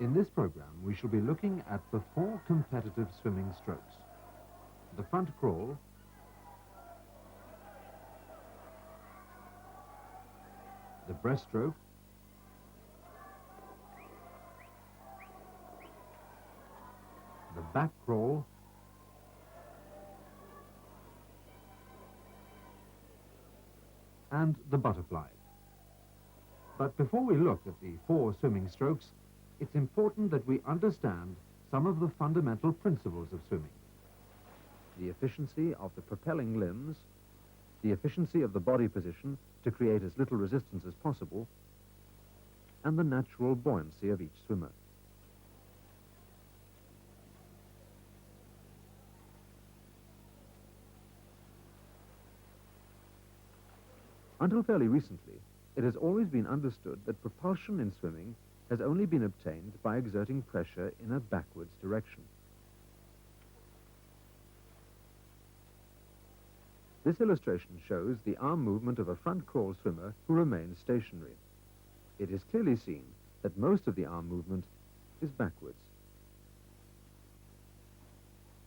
In this program, we shall be looking at the 4 competitive swimming strokes. The front crawl, the breaststroke, the back crawl, and the butterfly. But before we look at the 4 swimming strokes, it's important that we understand some of the fundamental principles of swimming. The efficiency of the propelling limbs, the efficiency of the body position to create as little resistance as possible, and the natural buoyancy of each swimmer. Until fairly recently, it has always been understood that propulsion in swimming has only been obtained by exerting pressure in a backwards direction. This illustration shows the arm movement of a front crawl swimmer who remains stationary. It is clearly seen that most of the arm movement is backwards.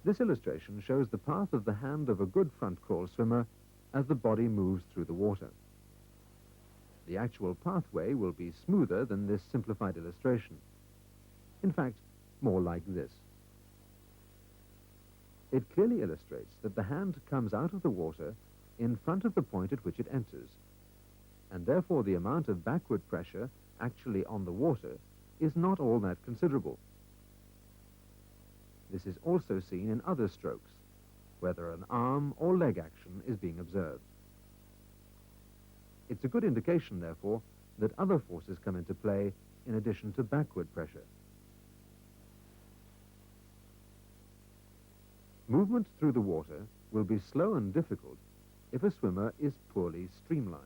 This illustration shows the path of the hand of a good front crawl swimmer as the body moves through the water. The actual pathway will be smoother than this simplified illustration. In fact, more like this. It clearly illustrates that the hand comes out of the water in front of the point at which it enters, and therefore the amount of backward pressure actually on the water is not all that considerable. This is also seen in other strokes, whether an arm or leg action is being observed. It's a good indication, therefore, that other forces come into play in addition to backward pressure. Movement through the water will be slow and difficult if a swimmer is poorly streamlined.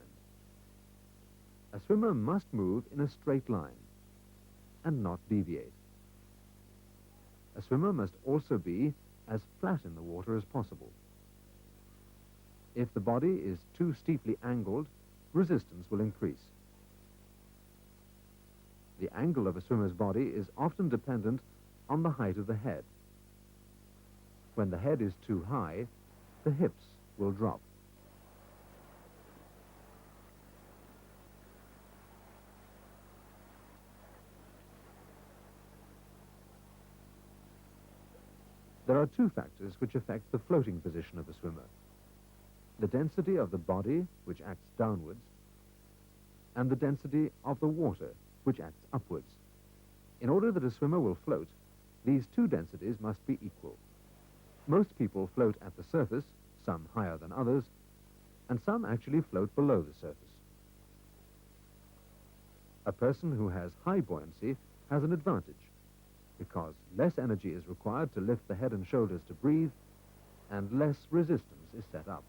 A swimmer must move in a straight line and not deviate. A swimmer must also be as flat in the water as possible. If the body is too steeply angled, resistance will increase. The angle of a swimmer's body is often dependent on the height of the head. When the head is too high, the hips will drop. There are 2 factors which affect the floating position of a swimmer: the density of the body, which acts downwards, and the density of the water, which acts upwards. In order that a swimmer will float, these 2 densities must be equal. Most people float at the surface, some higher than others, and some actually float below the surface. A person who has high buoyancy has an advantage, because less energy is required to lift the head and shoulders to breathe, and less resistance is set up.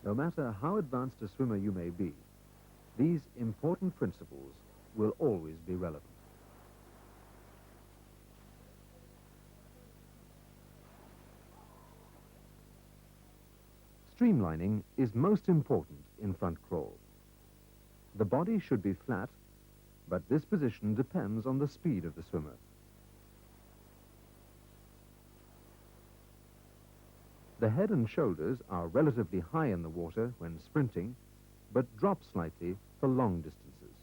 No matter how advanced a swimmer you may be, these important principles will always be relevant. Streamlining is most important in front crawl. The body should be flat, but this position depends on the speed of the swimmer. The head and shoulders are relatively high in the water when sprinting, but drop slightly for long distances.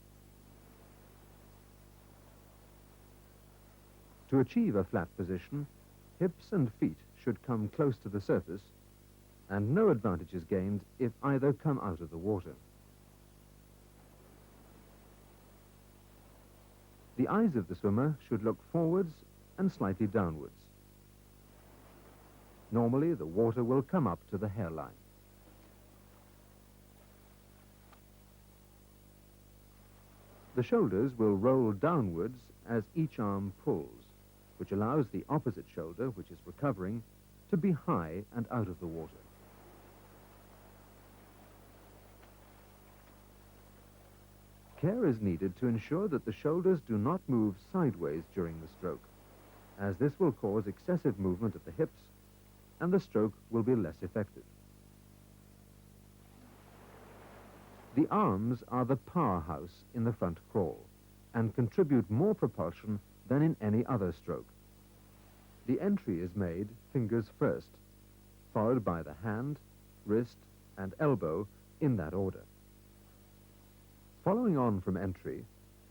To achieve a flat position, hips and feet should come close to the surface, and no advantage is gained if either come out of the water. The eyes of the swimmer should look forwards and slightly downwards. Normally, the water will come up to the hairline. The shoulders will roll downwards as each arm pulls, which allows the opposite shoulder, which is recovering, to be high and out of the water. Care is needed to ensure that the shoulders do not move sideways during the stroke, as this will cause excessive movement at the hips, and the stroke will be less effective. The arms are the powerhouse in the front crawl and contribute more propulsion than in any other stroke. The entry is made fingers first, followed by the hand, wrist, and elbow in that order. Following on from entry,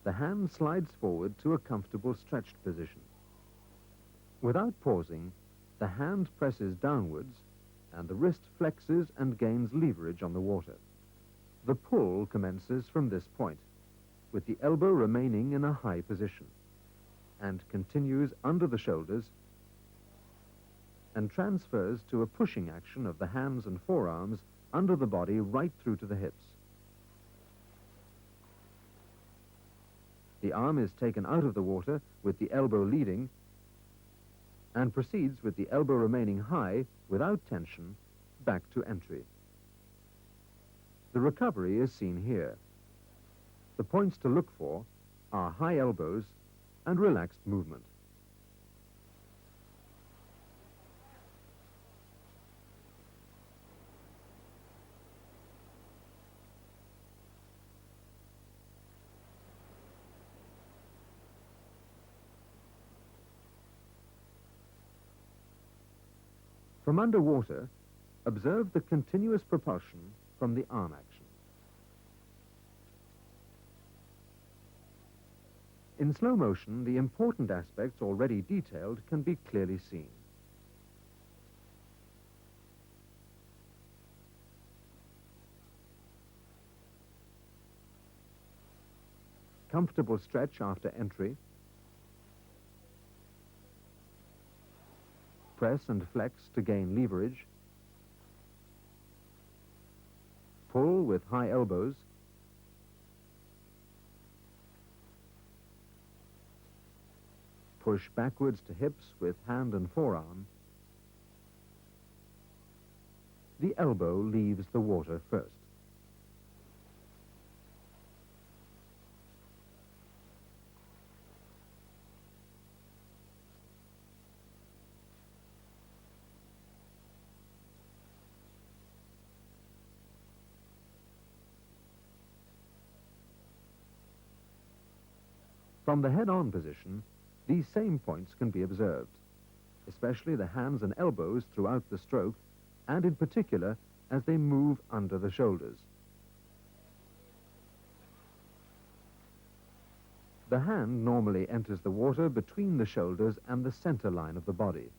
the hand slides forward to a comfortable stretched position. Without pausing, the hand presses downwards and the wrist flexes and gains leverage on the water. The pull commences from this point, with the elbow remaining in a high position, and continues under the shoulders and transfers to a pushing action of the hands and forearms under the body right through to the hips. The arm is taken out of the water with the elbow leading and proceeds with the elbow remaining high without tension back to entry. The recovery is seen here. The points to look for are high elbows and relaxed movement. From underwater, observe the continuous propulsion from the arm action. In slow motion, the important aspects already detailed can be clearly seen. Comfortable stretch after entry. Press and flex to gain leverage. Pull with high elbows. Push backwards to hips with hand and forearm. The elbow leaves the water first. From the head-on position, these same points can be observed, especially the hands and elbows throughout the stroke, and in particular as they move under the shoulders. The hand normally enters the water between the shoulders and the center line of the body,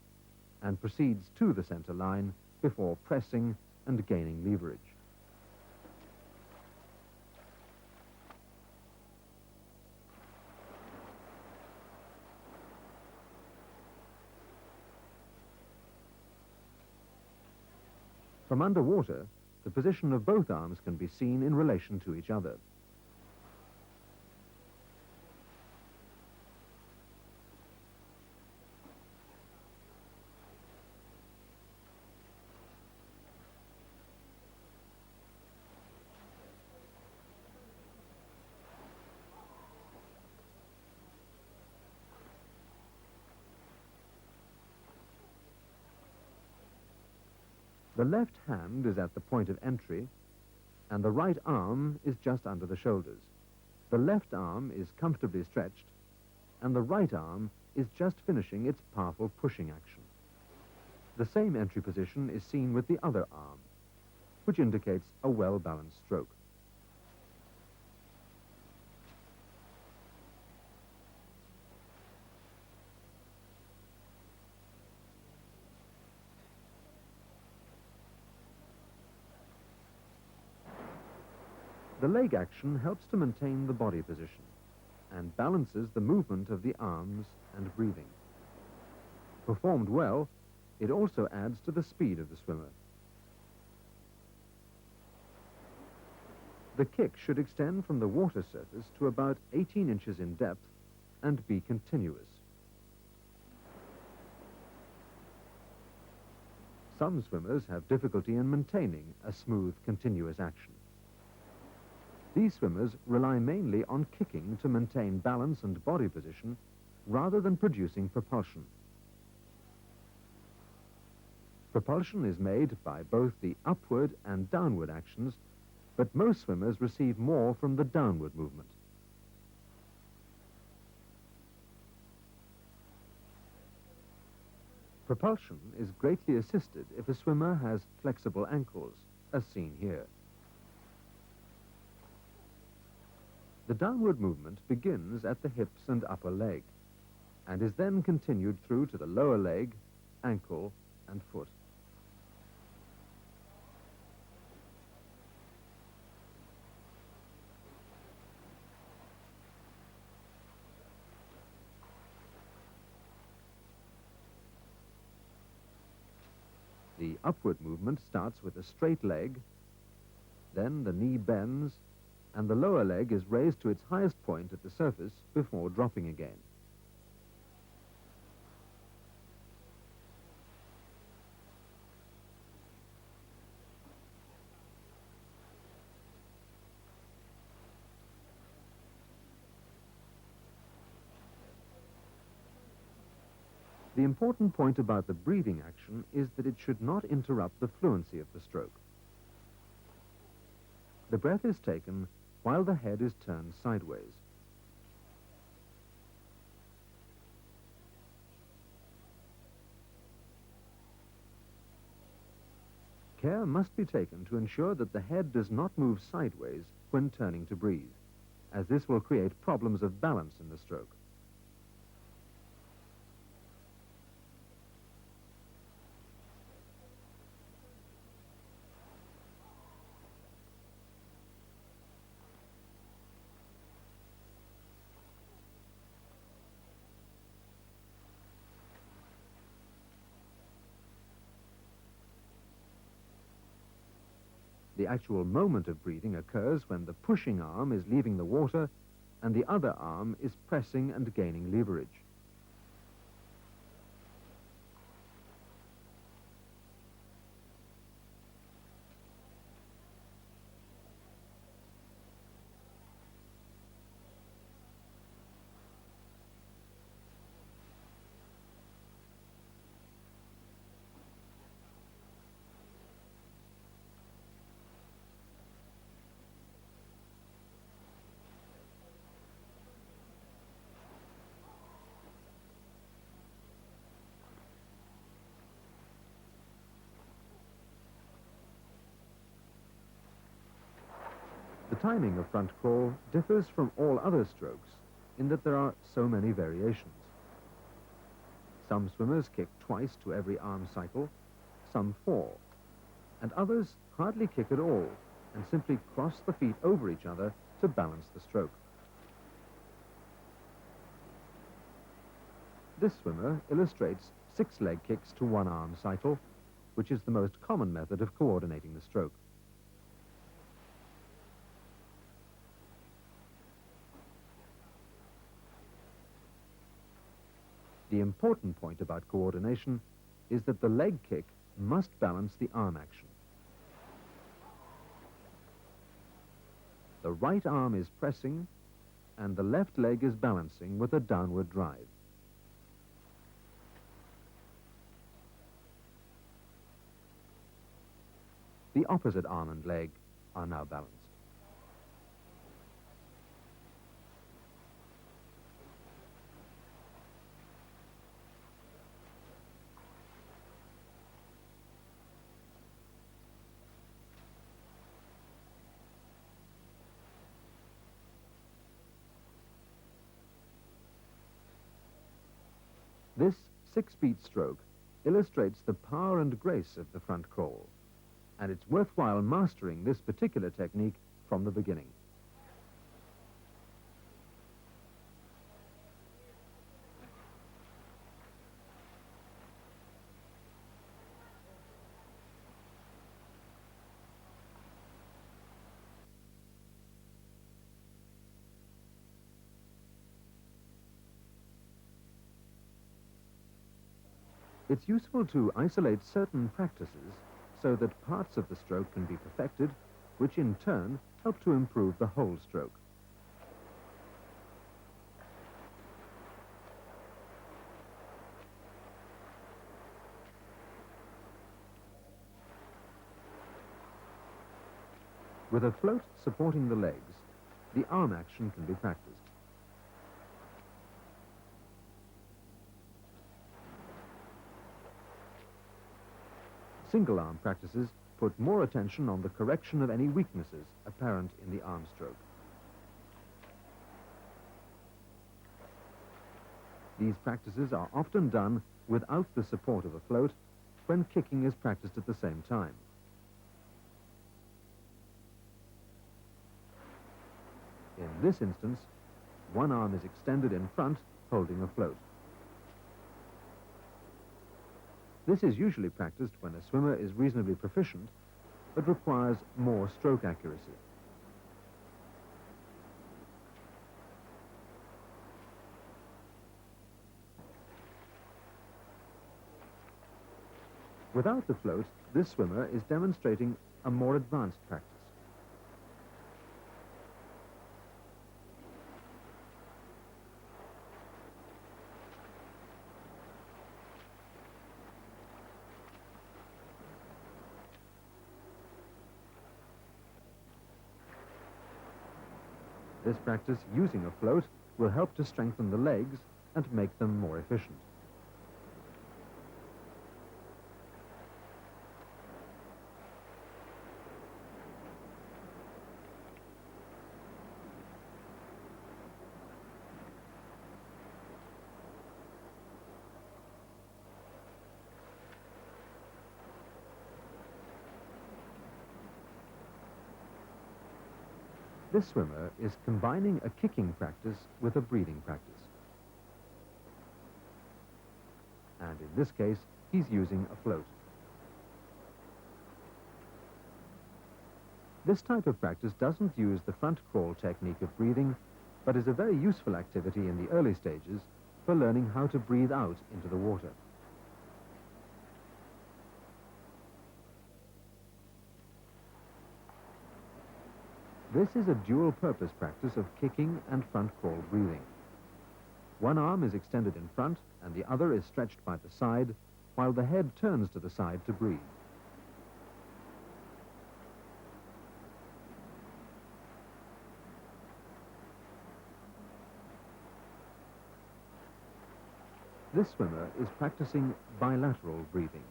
and proceeds to the center line before pressing and gaining leverage. From underwater, the position of both arms can be seen in relation to each other. The left hand is at the point of entry, and the right arm is just under the shoulders. The left arm is comfortably stretched, and the right arm is just finishing its powerful pushing action. The same entry position is seen with the other arm, which indicates a well-balanced stroke. The leg action helps to maintain the body position and balances the movement of the arms and breathing. Performed well, it also adds to the speed of the swimmer. The kick should extend from the water surface to about 18 inches in depth and be continuous. Some swimmers have difficulty in maintaining a smooth, continuous action. These swimmers rely mainly on kicking to maintain balance and body position rather than producing propulsion. Propulsion is made by both the upward and downward actions, but most swimmers receive more from the downward movement. Propulsion is greatly assisted if a swimmer has flexible ankles, as seen here. The downward movement begins at the hips and upper leg, and is then continued through to the lower leg, ankle, and foot. The upward movement starts with a straight leg, then the knee bends, and the lower leg is raised to its highest point at the surface before dropping again. The important point about the breathing action is that it should not interrupt the fluency of the stroke. The breath is taken while the head is turned sideways. Care must be taken to ensure that the head does not move sideways when turning to breathe, as this will create problems of balance in the stroke. The actual moment of breathing occurs when the pushing arm is leaving the water and the other arm is pressing and gaining leverage. The timing of front crawl differs from all other strokes in that there are so many variations. Some swimmers kick twice to every arm cycle, some 4, and others hardly kick at all and simply cross the feet over each other to balance the stroke. This swimmer illustrates 6 leg kicks to 1 arm cycle, which is the most common method of coordinating the stroke. The important point about coordination is that the leg kick must balance the arm action. The right arm is pressing and the left leg is balancing with a downward drive. The opposite arm and leg are now balanced. This 6-beat stroke illustrates the power and grace of the front crawl, and it's worthwhile mastering this particular technique from the beginning. It's useful to isolate certain practices so that parts of the stroke can be perfected, which in turn help to improve the whole stroke. With a float supporting the legs, the arm action can be practiced. Single arm practices put more attention on the correction of any weaknesses apparent in the arm stroke. These practices are often done without the support of a float when kicking is practiced at the same time. In this instance, one arm is extended in front, holding a float. This is usually practiced when a swimmer is reasonably proficient, but requires more stroke accuracy. Without the float, this swimmer is demonstrating a more advanced practice. This practice using a float will help to strengthen the legs and make them more efficient. This swimmer is combining a kicking practice with a breathing practice. And in this case, he's using a float. This type of practice doesn't use the front crawl technique of breathing, but is a very useful activity in the early stages for learning how to breathe out into the water. This is a dual-purpose practice of kicking and front crawl breathing. One arm is extended in front and the other is stretched by the side, while the head turns to the side to breathe. This swimmer is practicing bilateral breathing.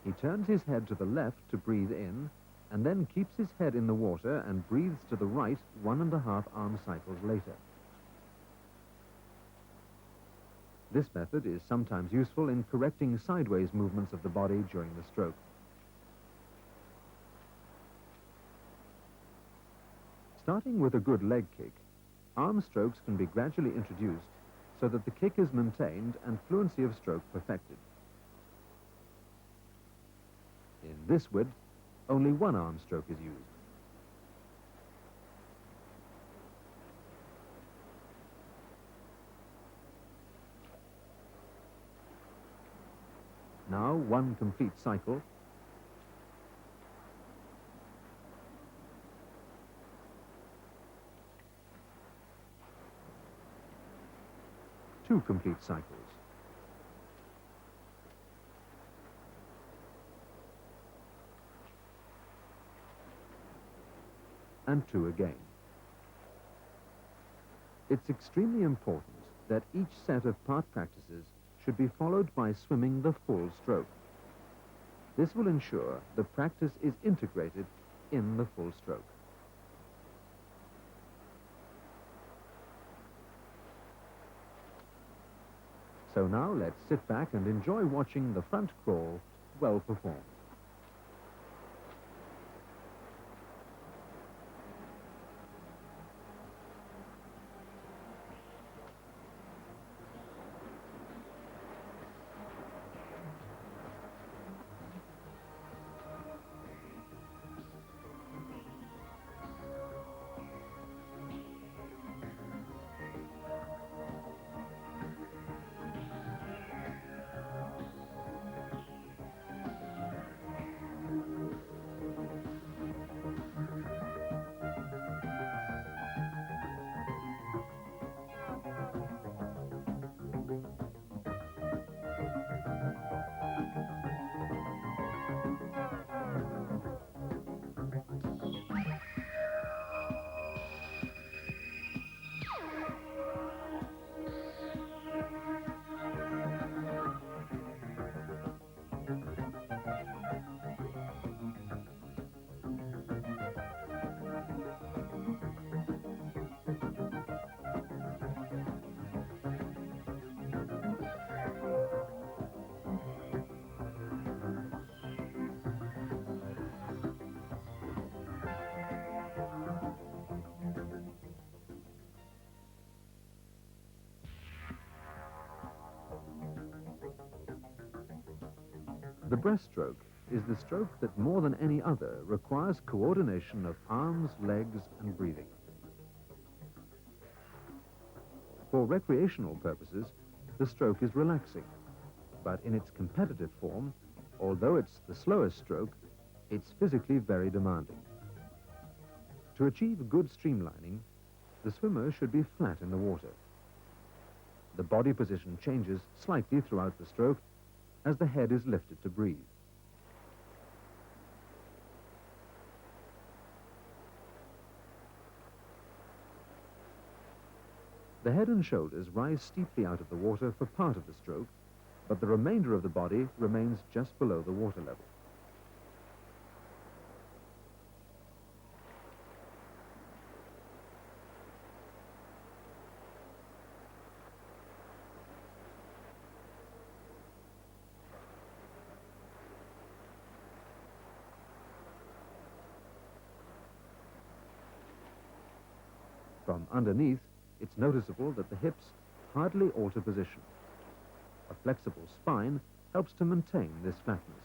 He turns his head to the left to breathe in, and then keeps his head in the water and breathes to the right 1.5 arm cycles later. This method is sometimes useful in correcting sideways movements of the body during the stroke. Starting with a good leg kick, arm strokes can be gradually introduced so that the kick is maintained and fluency of stroke perfected. In this width, only one arm stroke is used. Now one complete cycle. Two complete cycles. And two again. It's extremely important that each set of part practices should be followed by swimming the full stroke. This will ensure the practice is integrated in the full stroke. So now let's sit back and enjoy watching the front crawl well performed. The breaststroke is the stroke that more than any other requires coordination of arms, legs, and breathing. For recreational purposes, the stroke is relaxing, but in its competitive form, although it's the slowest stroke, it's physically very demanding. To achieve good streamlining, the swimmer should be flat in the water. The body position changes slightly throughout the stroke as the head is lifted to breathe. The head and shoulders rise steeply out of the water for part of the stroke, but the remainder of the body remains just below the water level. From underneath, it's noticeable that the hips hardly alter position. A flexible spine helps to maintain this flatness.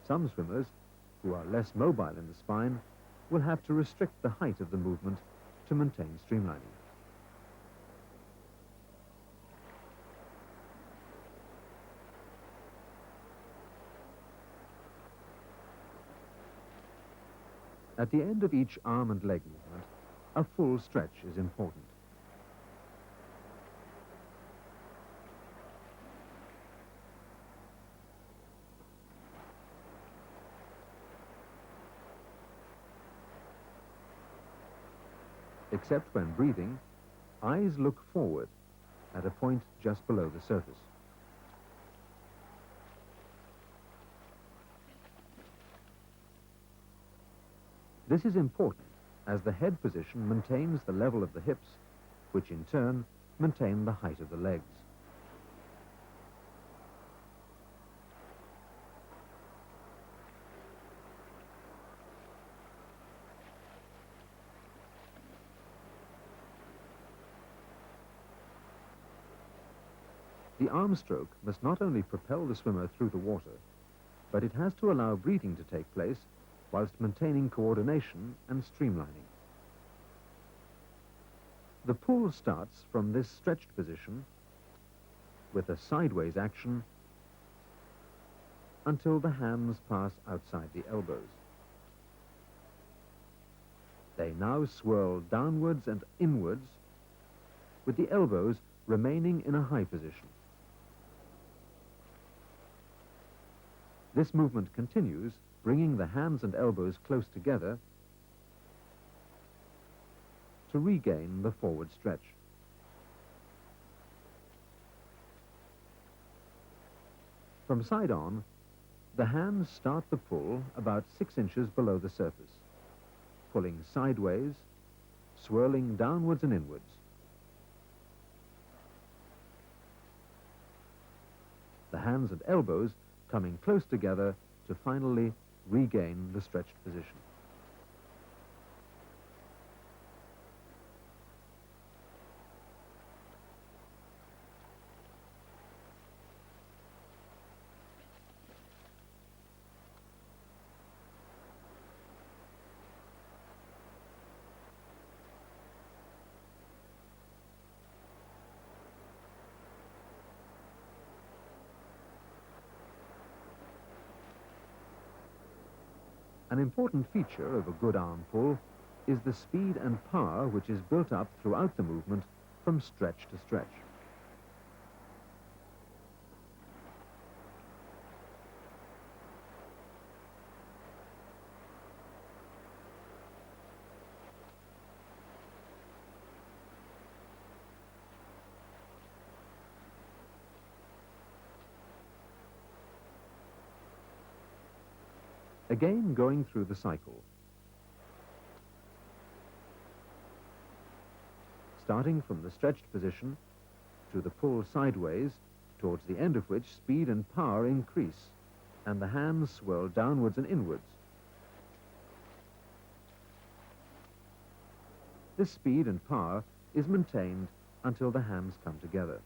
Some swimmers, who are less mobile in the spine, will have to restrict the height of the movement to maintain streamlining. At the end of each arm and leg movement, a full stretch is important. Except when breathing, eyes look forward at a point just below the surface. This is important as the head position maintains the level of the hips, which in turn maintain the height of the legs. The arm stroke must not only propel the swimmer through the water, but it has to allow breathing to take place whilst maintaining coordination and streamlining. The pull starts from this stretched position with a sideways action until the hands pass outside the elbows. They now swirl downwards and inwards, with the elbows remaining in a high position. This movement continues, bringing the hands and elbows close together to regain the forward stretch. From side on, the hands start the pull about 6 inches below the surface, pulling sideways, swirling downwards and inwards. The hands and elbows coming close together to finally regain the stretched position. An important feature of a good arm pull is the speed and power which is built up throughout the movement from stretch to stretch. Again, going through the cycle. Starting from the stretched position to the pull sideways, towards the end of which speed and power increase, and the hands swirl downwards and inwards. This speed and power is maintained until the hands come together.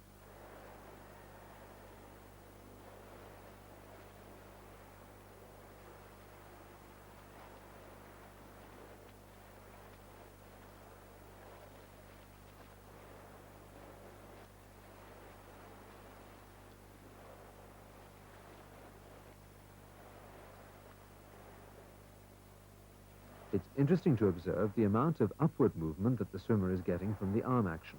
It's interesting to observe the amount of upward movement that the swimmer is getting from the arm action.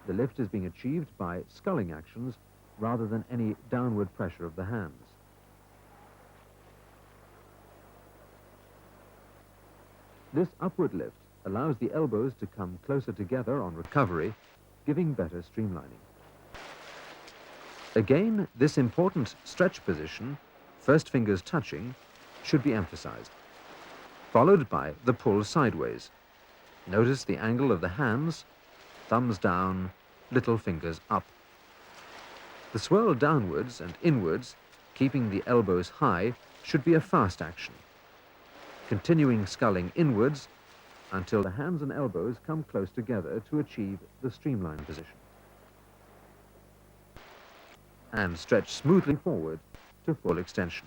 The lift is being achieved by sculling actions rather than any downward pressure of the hands. This upward lift allows the elbows to come closer together on recovery, giving better streamlining. Again, this important stretch position, first fingers touching, should be emphasized, followed by the pull sideways. Notice the angle of the hands, thumbs down, little fingers up. The swirl downwards and inwards, keeping the elbows high, should be a fast action, continuing sculling inwards until the hands and elbows come close together to achieve the streamline position. And stretch smoothly forward to full extension.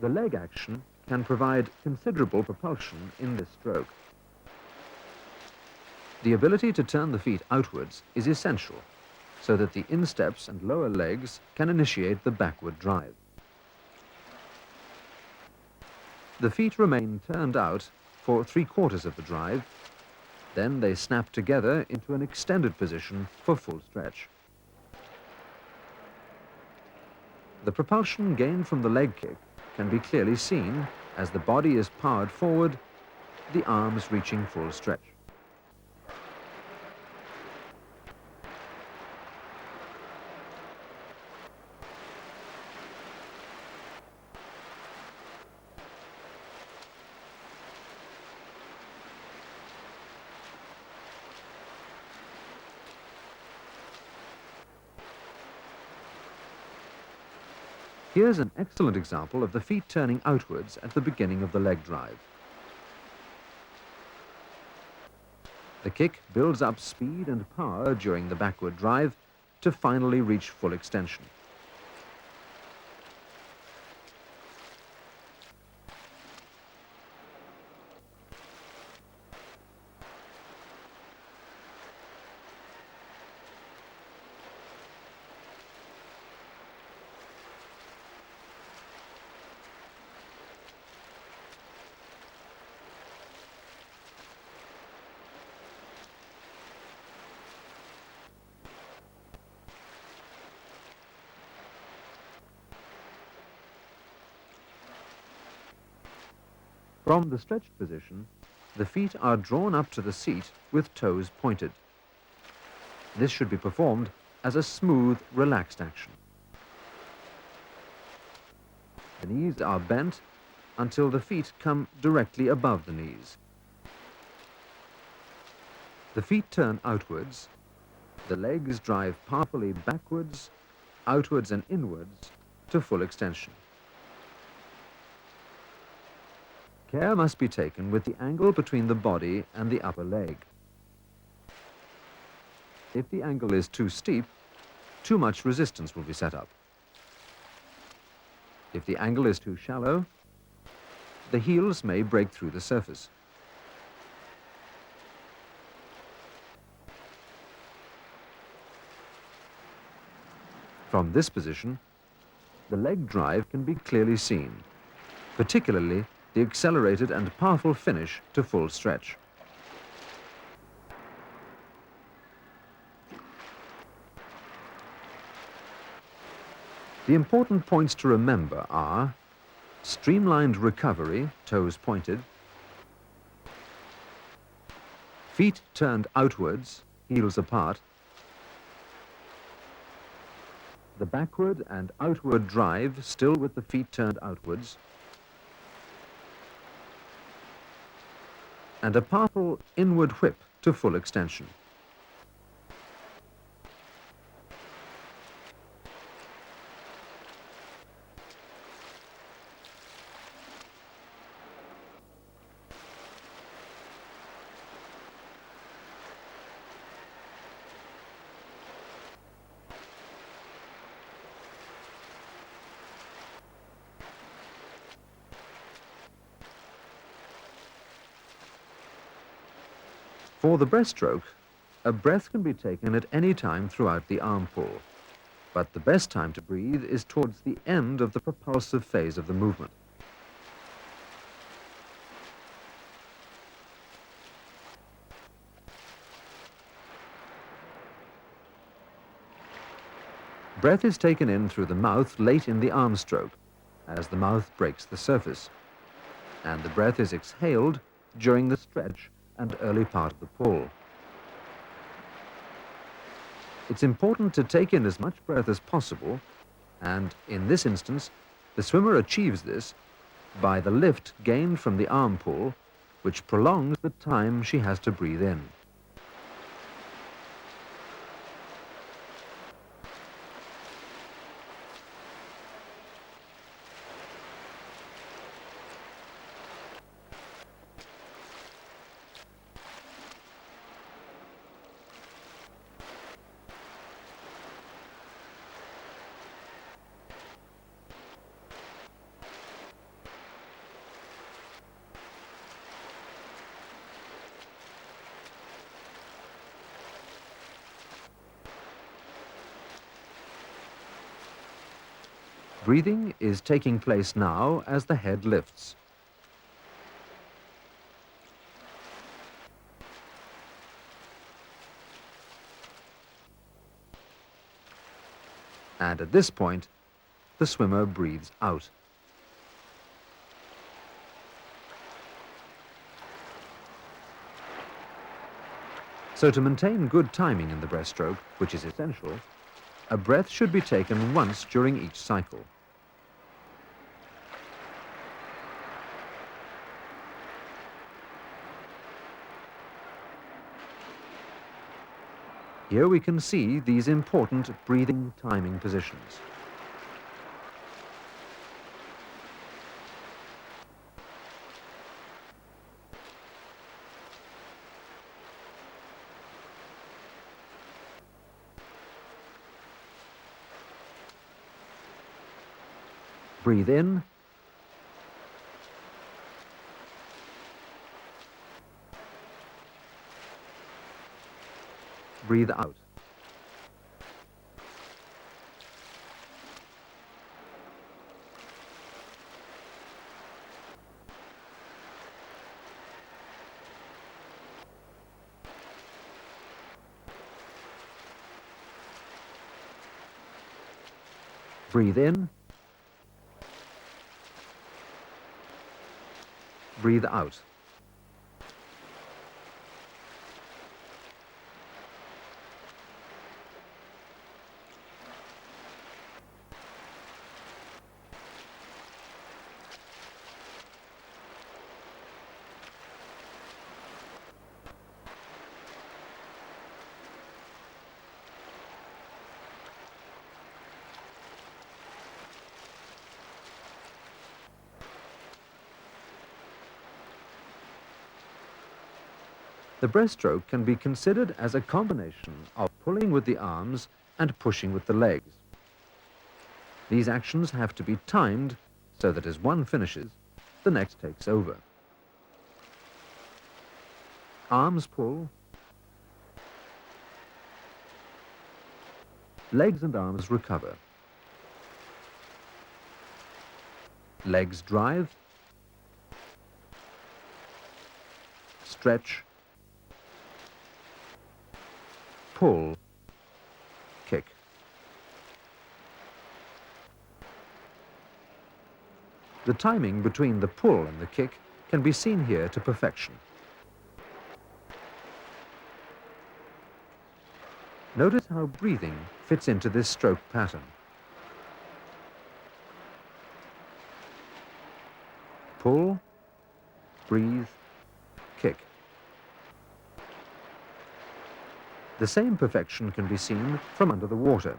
The leg action can provide considerable propulsion in this stroke. The ability to turn the feet outwards is essential so that the insteps and lower legs can initiate the backward drive. The feet remain turned out for 3/4 of the drive, then they snap together into an extended position for full stretch. The propulsion gained from the leg kick can be clearly seen as the body is powered forward, the arms reaching full stretch. Here's an excellent example of the feet turning outwards at the beginning of the leg drive. The kick builds up speed and power during the backward drive to finally reach full extension. From the stretched position, the feet are drawn up to the seat with toes pointed. This should be performed as a smooth, relaxed action. The knees are bent until the feet come directly above the knees. The feet turn outwards, the legs drive powerfully backwards, outwards and inwards to full extension. Care must be taken with the angle between the body and the upper leg. If the angle is too steep, too much resistance will be set up. If the angle is too shallow, the heels may break through the surface. From this position, the leg drive can be clearly seen, particularly the accelerated and powerful finish to full stretch. The important points to remember are Streamlined recovery, toes pointed. Feet turned outwards, heels apart. The backward and outward drive, still with the feet turned outwards. And a powerful inward whip to full extension. For the breaststroke, a breath can be taken at any time throughout the arm pull, but the best time to breathe is towards the end of the propulsive phase of the movement. Breath is taken in through the mouth late in the arm stroke, as the mouth breaks the surface, and the breath is exhaled during the stretch and early part of the pull. It's important to take in as much breath as possible, and in this instance, the swimmer achieves this by the lift gained from the arm pull, which prolongs the time she has to breathe in. Breathing is taking place now as the head lifts. And at this point, the swimmer breathes out. So to maintain good timing in the breaststroke, which is essential, a breath should be taken once during each cycle. Here we can see these important breathing timing positions. Breathe in. Breathe out. Breathe in. Breathe out. The breaststroke can be considered as a combination of pulling with the arms and pushing with the legs. These actions have to be timed so that as one finishes, the next takes over. Arms pull, legs and arms recover. Legs drive, stretch, pull, kick. The timing between the pull and the kick can be seen here to perfection. Notice how breathing fits into this stroke pattern. Pull, breathe, kick. The same perfection can be seen from under the water.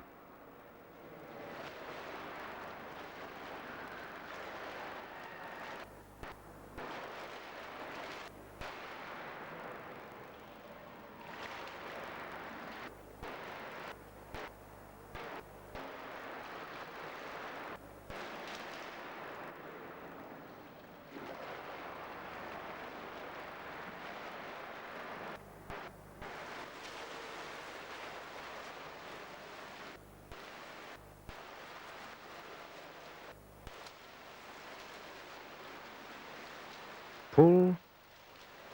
Pull,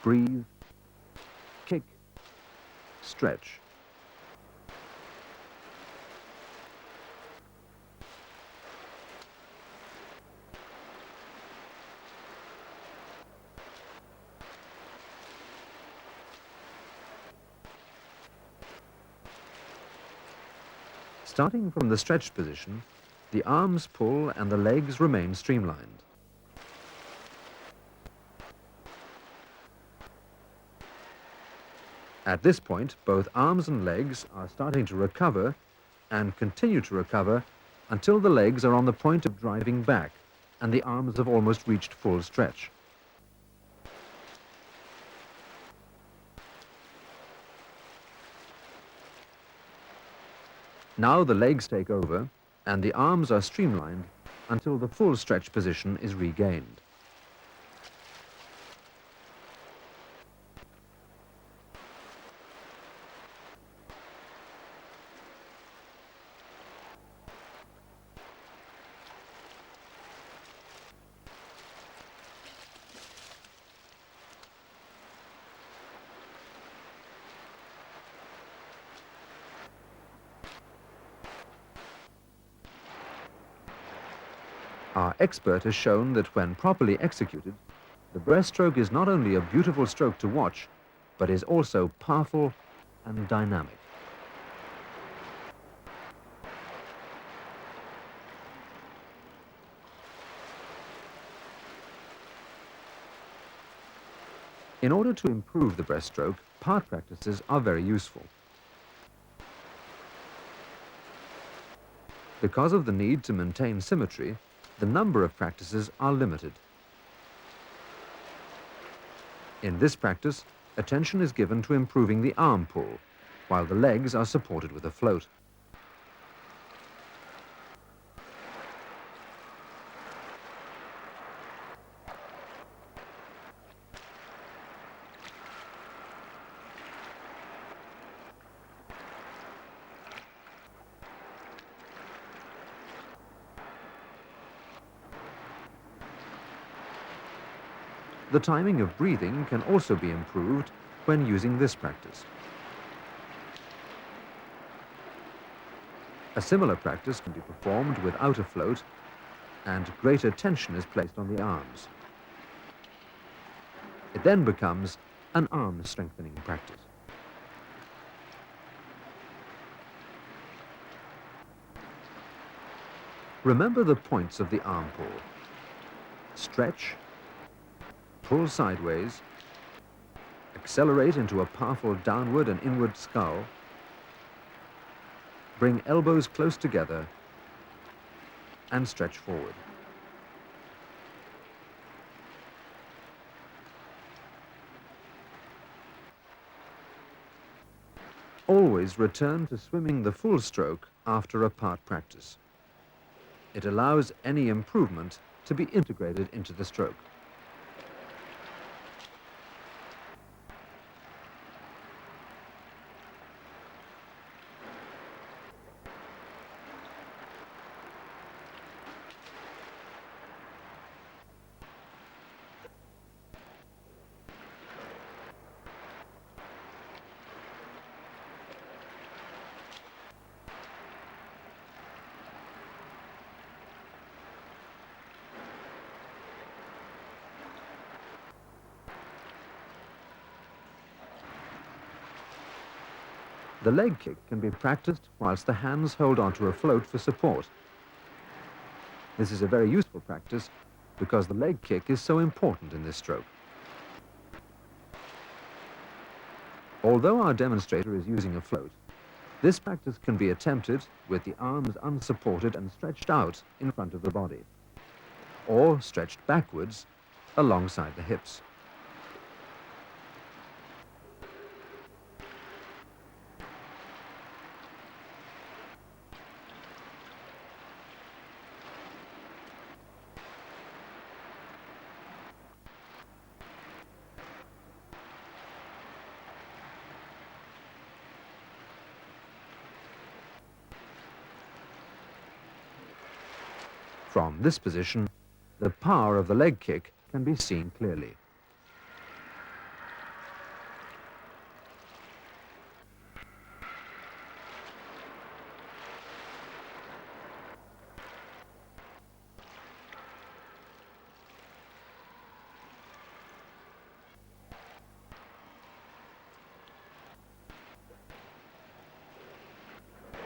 breathe, kick, stretch. Starting from the stretched position, the arms pull and the legs remain streamlined. At this point, both arms and legs are starting to recover and continue to recover until the legs are on the point of driving back and the arms have almost reached full stretch. Now the legs take over and the arms are streamlined until the full stretch position is regained. Our expert has shown that when properly executed, the breaststroke is not only a beautiful stroke to watch, but is also powerful and dynamic. In order to improve the breaststroke, part practices are very useful. Because of the need to maintain symmetry, the number of practices are limited. In this practice, attention is given to improving the arm pull, while the legs are supported with a float. The timing of breathing can also be improved when using this practice. A similar practice can be performed without a float, and greater tension is placed on the arms. It then becomes an arm strengthening practice. Remember the points of the arm pull. Stretch, pull sideways, accelerate into a powerful downward and inward scull, bring elbows close together, and stretch forward. Always return to swimming the full stroke after a part practice. It allows any improvement to be integrated into the stroke. The leg kick can be practiced whilst the hands hold onto a float for support. This is a very useful practice because the leg kick is so important in this stroke. Although our demonstrator is using a float, this practice can be attempted with the arms unsupported and stretched out in front of the body, or stretched backwards alongside the hips. From this position, the power of the leg kick can be seen clearly.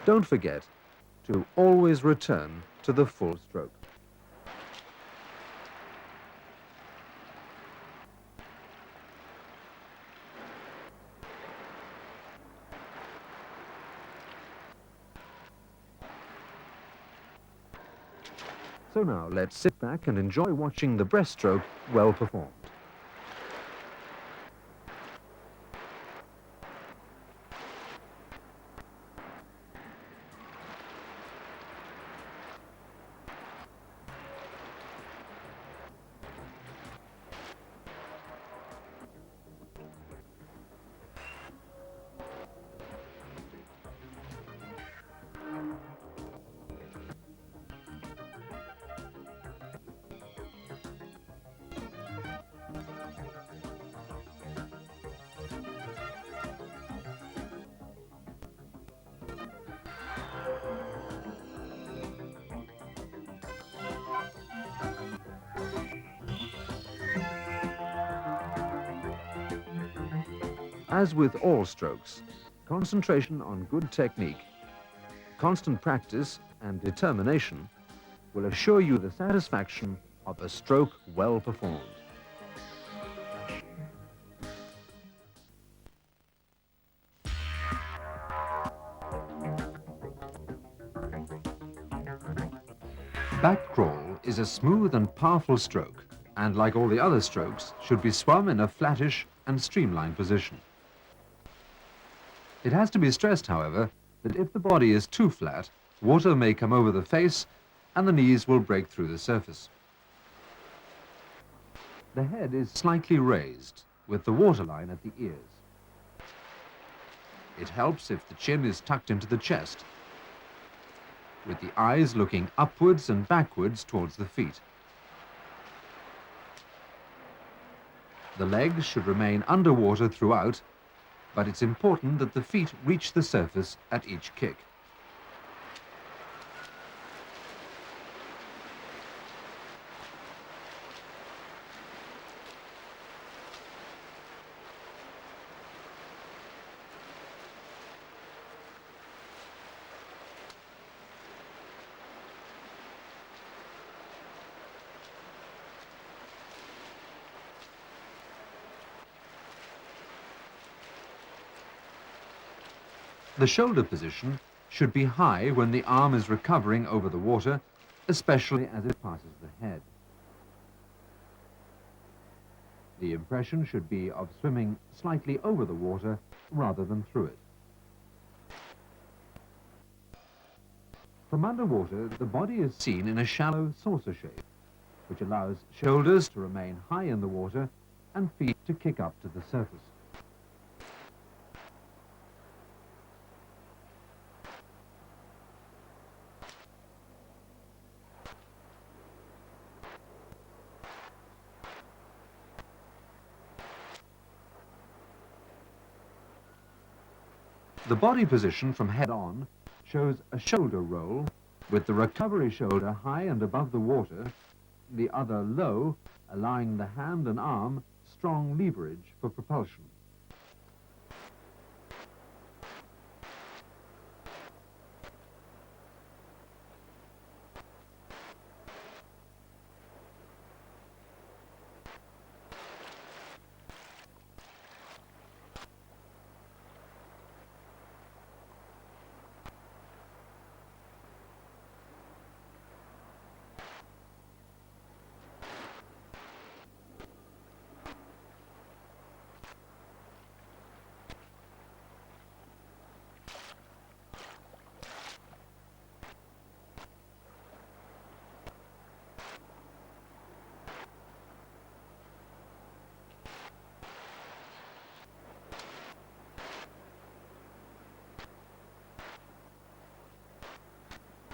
Don't forget to always return to the full stroke. So now let's sit back and enjoy watching the breaststroke well performed. As with all strokes, concentration on good technique, constant practice and determination will assure you the satisfaction of a stroke well performed. Back crawl is a smooth and powerful stroke, and like all the other strokes, should be swum in a flattish and streamlined position. It has to be stressed, however, that if the body is too flat, water may come over the face and the knees will break through the surface. The head is slightly raised, with the waterline at the ears. It helps if the chin is tucked into the chest, with the eyes looking upwards and backwards towards the feet. The legs should remain underwater throughout, but it's important that the feet reach the surface at each kick. The shoulder position should be high when the arm is recovering over the water, especially as it passes the head. The impression should be of swimming slightly over the water rather than through it. From underwater, the body is seen in a shallow saucer shape, which allows shoulders to remain high in the water and feet to kick up to the surface. The body position from head on shows a shoulder roll, with the recovery shoulder high and above the water, the other low, allowing the hand and arm strong leverage for propulsion.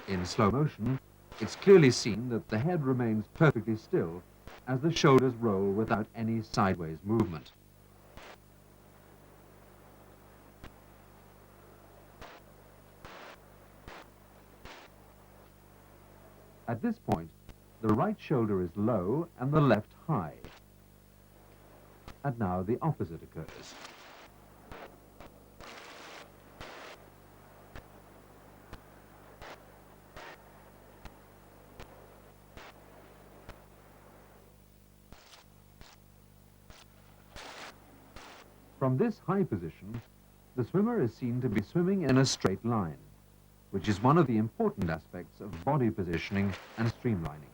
In slow motion, it's clearly seen that the head remains perfectly still as the shoulders roll without any sideways movement. At this point, the right shoulder is low and the left high. And now the opposite occurs. From this high position, the swimmer is seen to be swimming in a straight line, which is one of the important aspects of body positioning and streamlining.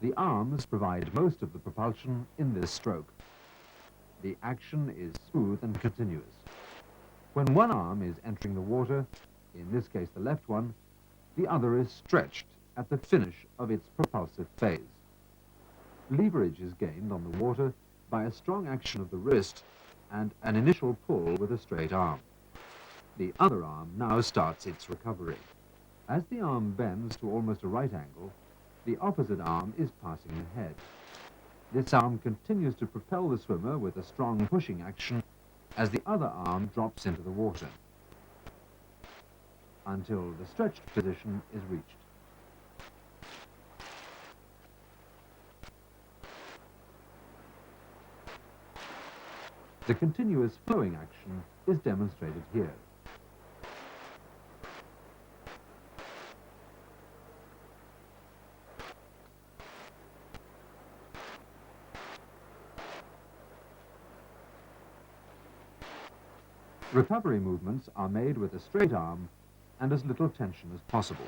The arms provide most of the propulsion in this stroke. The action is smooth and continuous. When one arm is entering the water, in this case the left one, the other is stretched at the finish of its propulsive phase. Leverage is gained on the water by a strong action of the wrist and an initial pull with a straight arm. The other arm now starts its recovery. As the arm bends to almost a right angle, the opposite arm is passing ahead. This arm continues to propel the swimmer with a strong pushing action as the other arm drops into the water until the stretched position is reached. The continuous flowing action is demonstrated here. Recovery movements are made with a straight arm and as little tension as possible.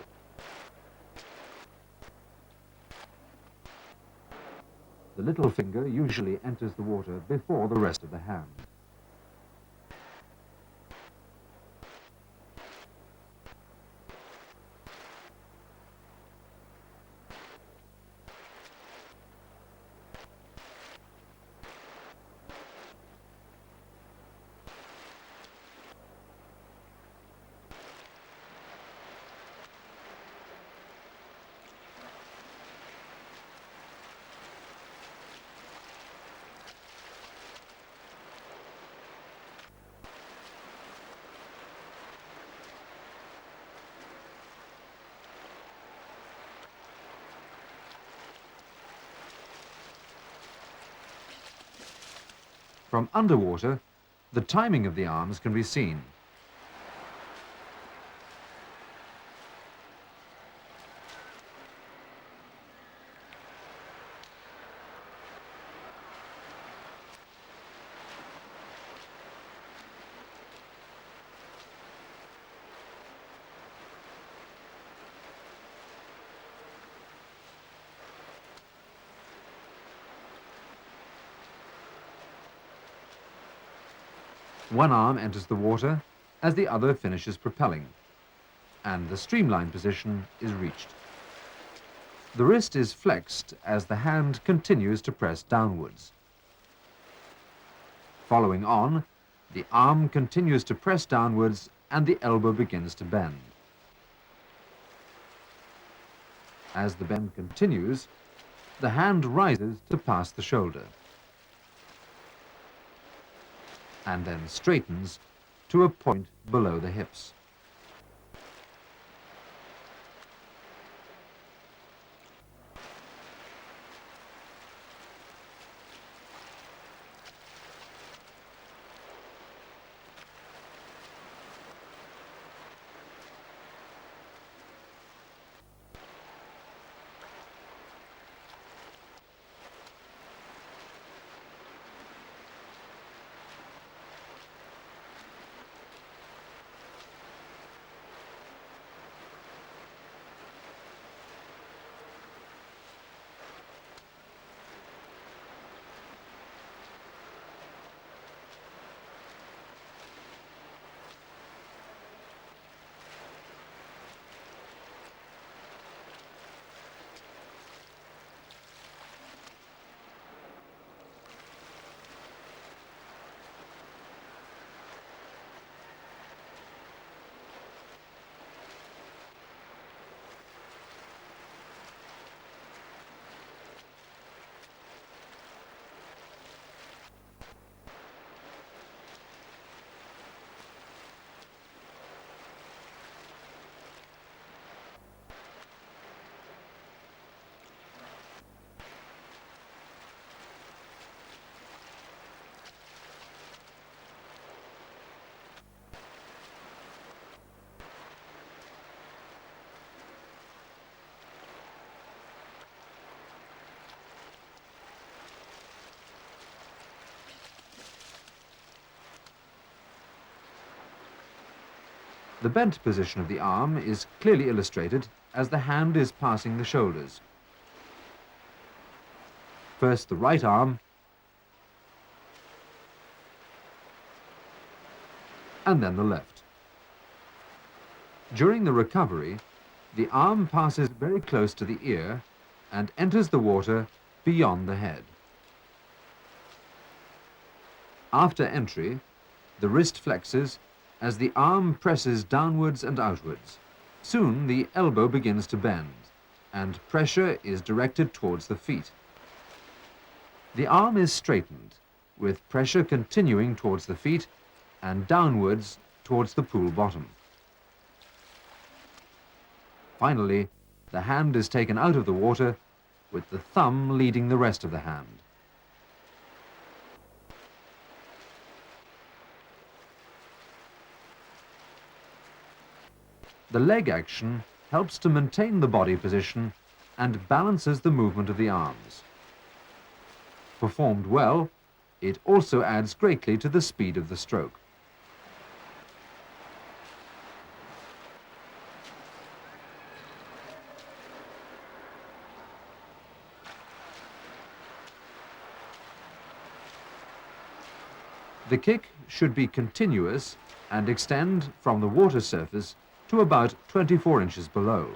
The little finger usually enters the water before the rest of the hand. From underwater, the timing of the arms can be seen. One arm enters the water as the other finishes propelling, and the streamline position is reached. The wrist is flexed as the hand continues to press downwards. Following on, the arm continues to press downwards and the elbow begins to bend. As the bend continues, the hand rises to pass the shoulder and then straightens to a point below the hips. The bent position of the arm is clearly illustrated as the hand is passing the shoulders. First the right arm, and then the left. During the recovery, the arm passes very close to the ear and enters the water beyond the head. After entry, the wrist flexes as the arm presses downwards and outwards. Soon the elbow begins to bend and pressure is directed towards the feet. The arm is straightened, with pressure continuing towards the feet and downwards towards the pool bottom. Finally, the hand is taken out of the water, with the thumb leading the rest of the hand. The leg action helps to maintain the body position and balances the movement of the arms. Performed well, it also adds greatly to the speed of the stroke. The kick should be continuous and extend from the water surface to about 24 inches below.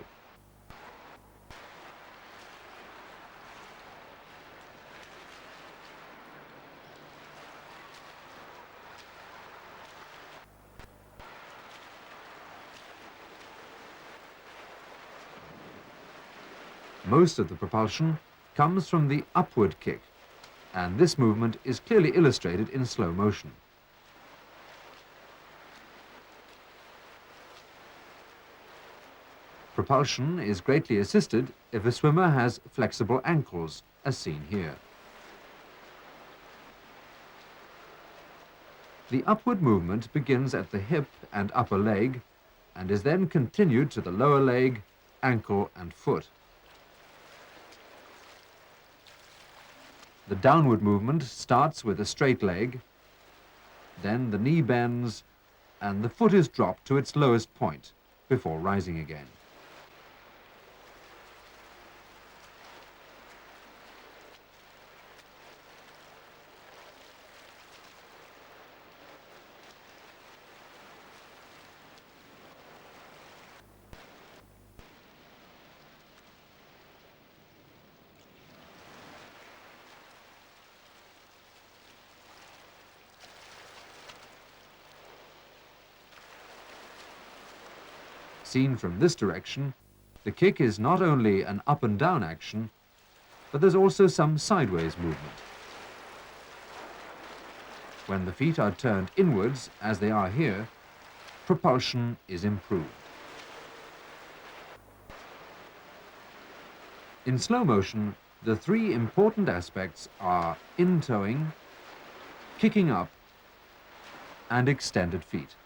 Most of the propulsion comes from the upward kick, and this movement is clearly illustrated in slow motion. Propulsion is greatly assisted if a swimmer has flexible ankles, as seen here. The upward movement begins at the hip and upper leg and is then continued to the lower leg, ankle and foot. The downward movement starts with a straight leg, then the knee bends and the foot is dropped to its lowest point before rising again. Seen from this direction, the kick is not only an up and down action, but there's also some sideways movement. When the feet are turned inwards, as they are here, propulsion is improved. In slow motion, the three important aspects are in-towing, kicking up, and extended feet.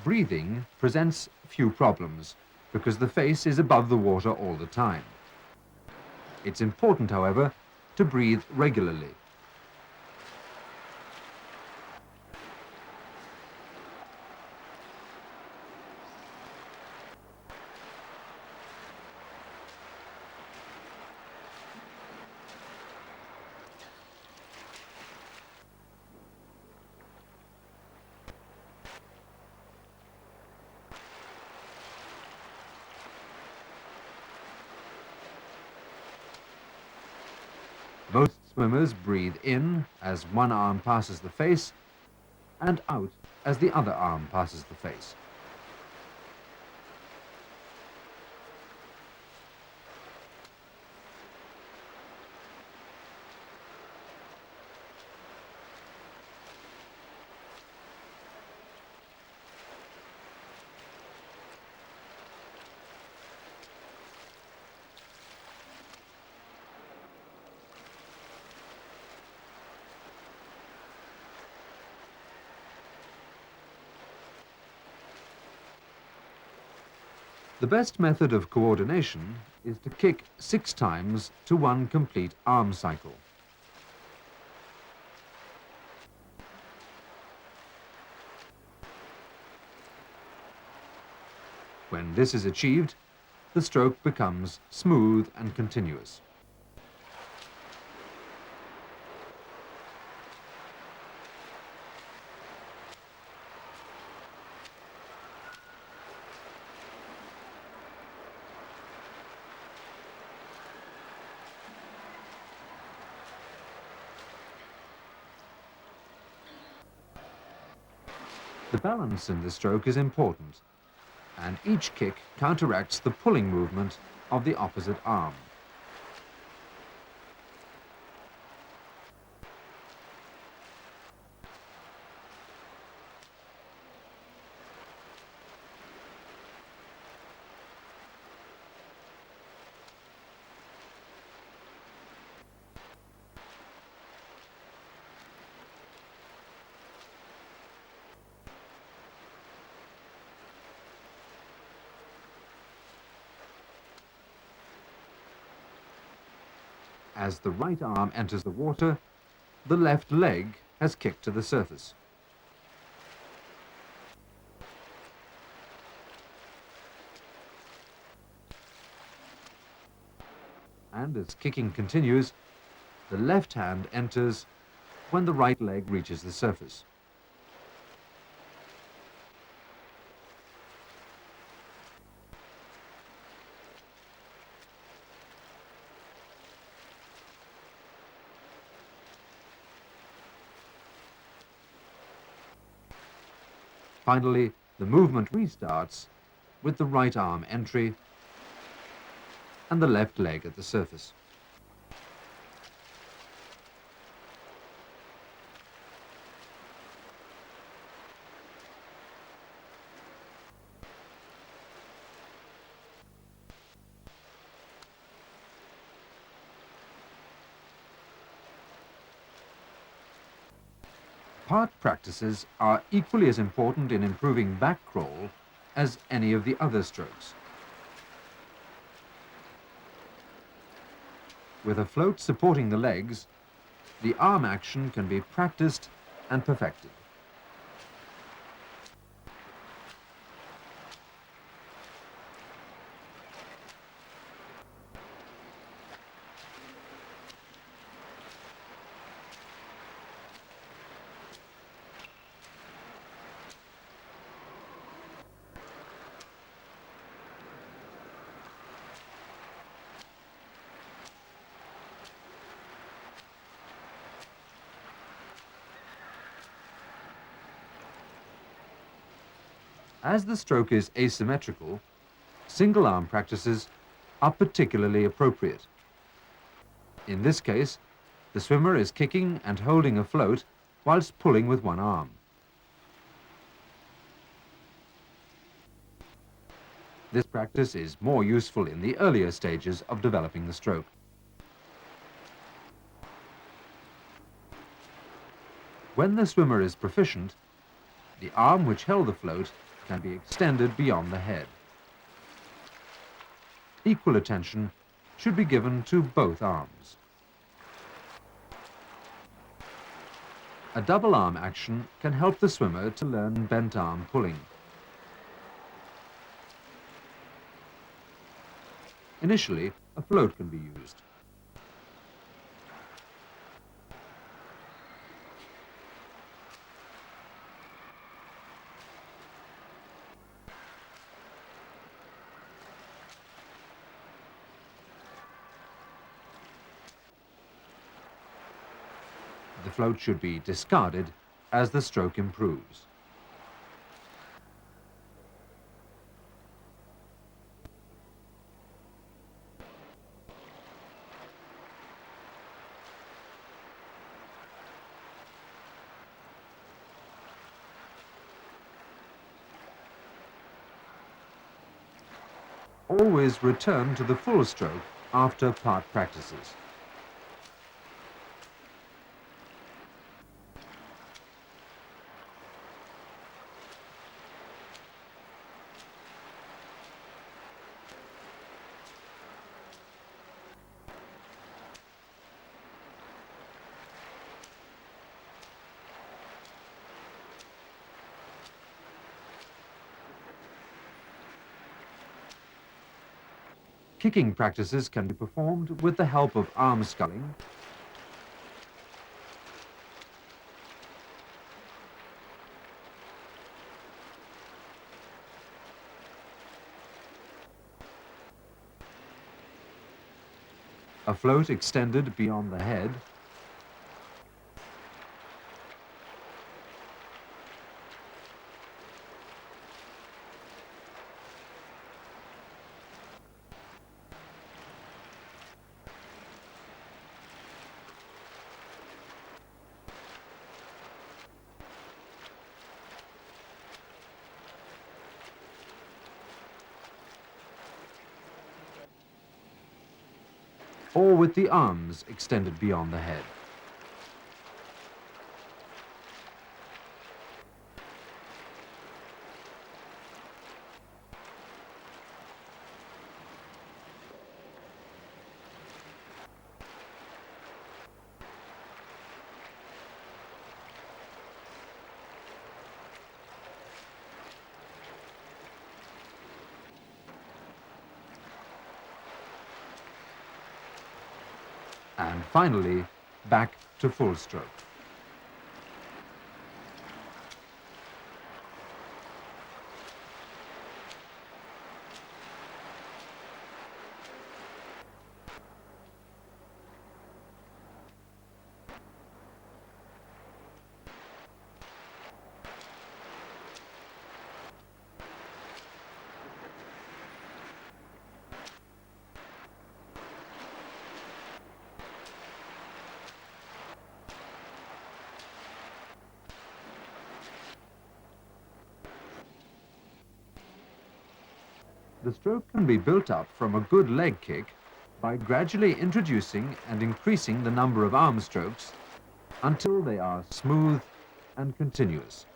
Breathing presents few problems because the face is above the water all the time. It's important, however, to breathe regularly. Most swimmers breathe in as one arm passes the face and out as the other arm passes the face. The best method of coordination is to kick 6 times to one complete arm cycle. When this is achieved, the stroke becomes smooth and continuous. The balance in the stroke is important, and each kick counteracts the pulling movement of the opposite arm. As the right arm enters the water, the left leg has kicked to the surface. And as kicking continues, the left hand enters when the right leg reaches the surface. Finally, the movement restarts with the right arm entry and the left leg at the surface. Part practices are equally as important in improving back crawl as any of the other strokes. With a float supporting the legs, the arm action can be practiced and perfected. As the stroke is asymmetrical, single arm practices are particularly appropriate. In this case, the swimmer is kicking and holding a float whilst pulling with one arm. This practice is more useful in the earlier stages of developing the stroke. When the swimmer is proficient, the arm which held the float can be extended beyond the head. Equal attention should be given to both arms. A double arm action can help the swimmer to learn bent arm pulling. Initially, a float can be used. The float should be discarded as the stroke improves. Always return to the full stroke after part practices. kicking practices can be performed with the help of arm sculling, a float extended beyond the head, or with the arms extended beyond the head. And finally, back to full stroke. The stroke can be built up from a good leg kick by gradually introducing and increasing the number of arm strokes until they are smooth and continuous.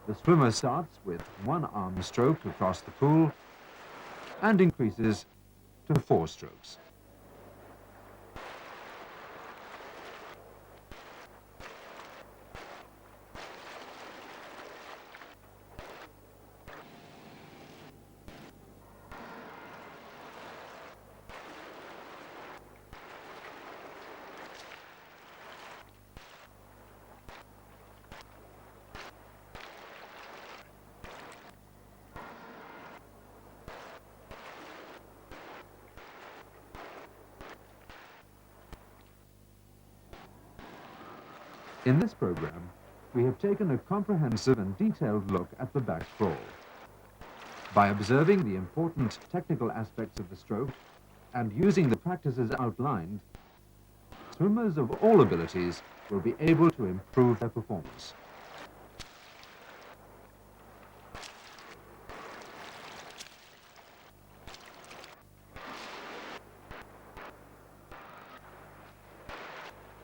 The swimmer starts with one arm stroke across the pool and increases to 4 strokes. In this program, we have taken a comprehensive and detailed look at the back crawl. By observing the important technical aspects of the stroke and using the practices outlined, swimmers of all abilities will be able to improve their performance.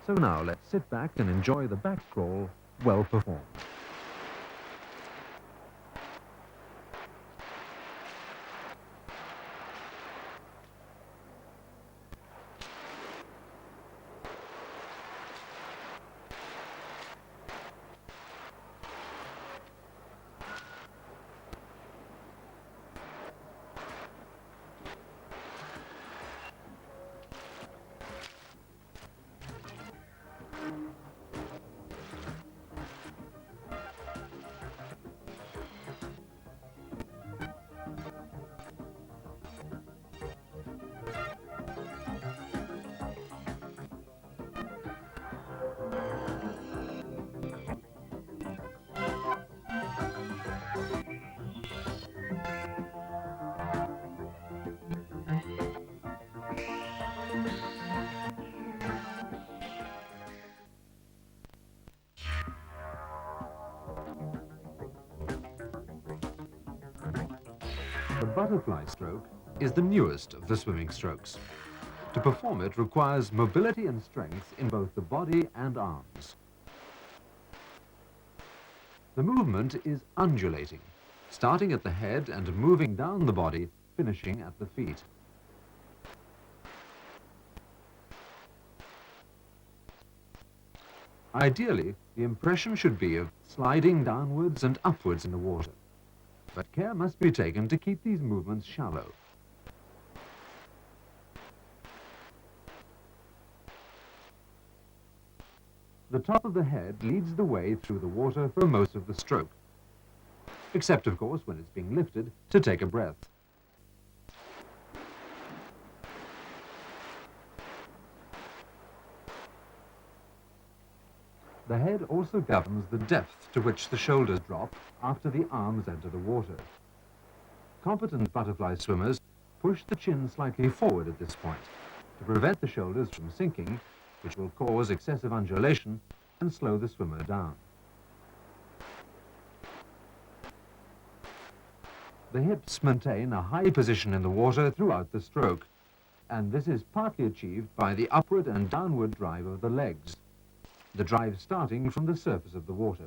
So now let's sit back and enjoy the back crawl well performed. The butterfly stroke is the newest of the swimming strokes. To perform it requires mobility and strength in both the body and arms. The movement is undulating, starting at the head and moving down the body, finishing at the feet. Ideally, the impression should be of sliding downwards and upwards in the water, but care must be taken to keep these movements shallow. The top of the head leads the way through the water for most of the stroke, except of course when it's being lifted to take a breath. The head also governs the depth to which the shoulders drop after the arms enter the water. Competent butterfly swimmers push the chin slightly forward at this point to prevent the shoulders from sinking, which will cause excessive undulation and slow the swimmer down. The hips maintain a high position in the water throughout the stroke, and this is partly achieved by the upward and downward drive of the legs, the drive starting from the surface of the water.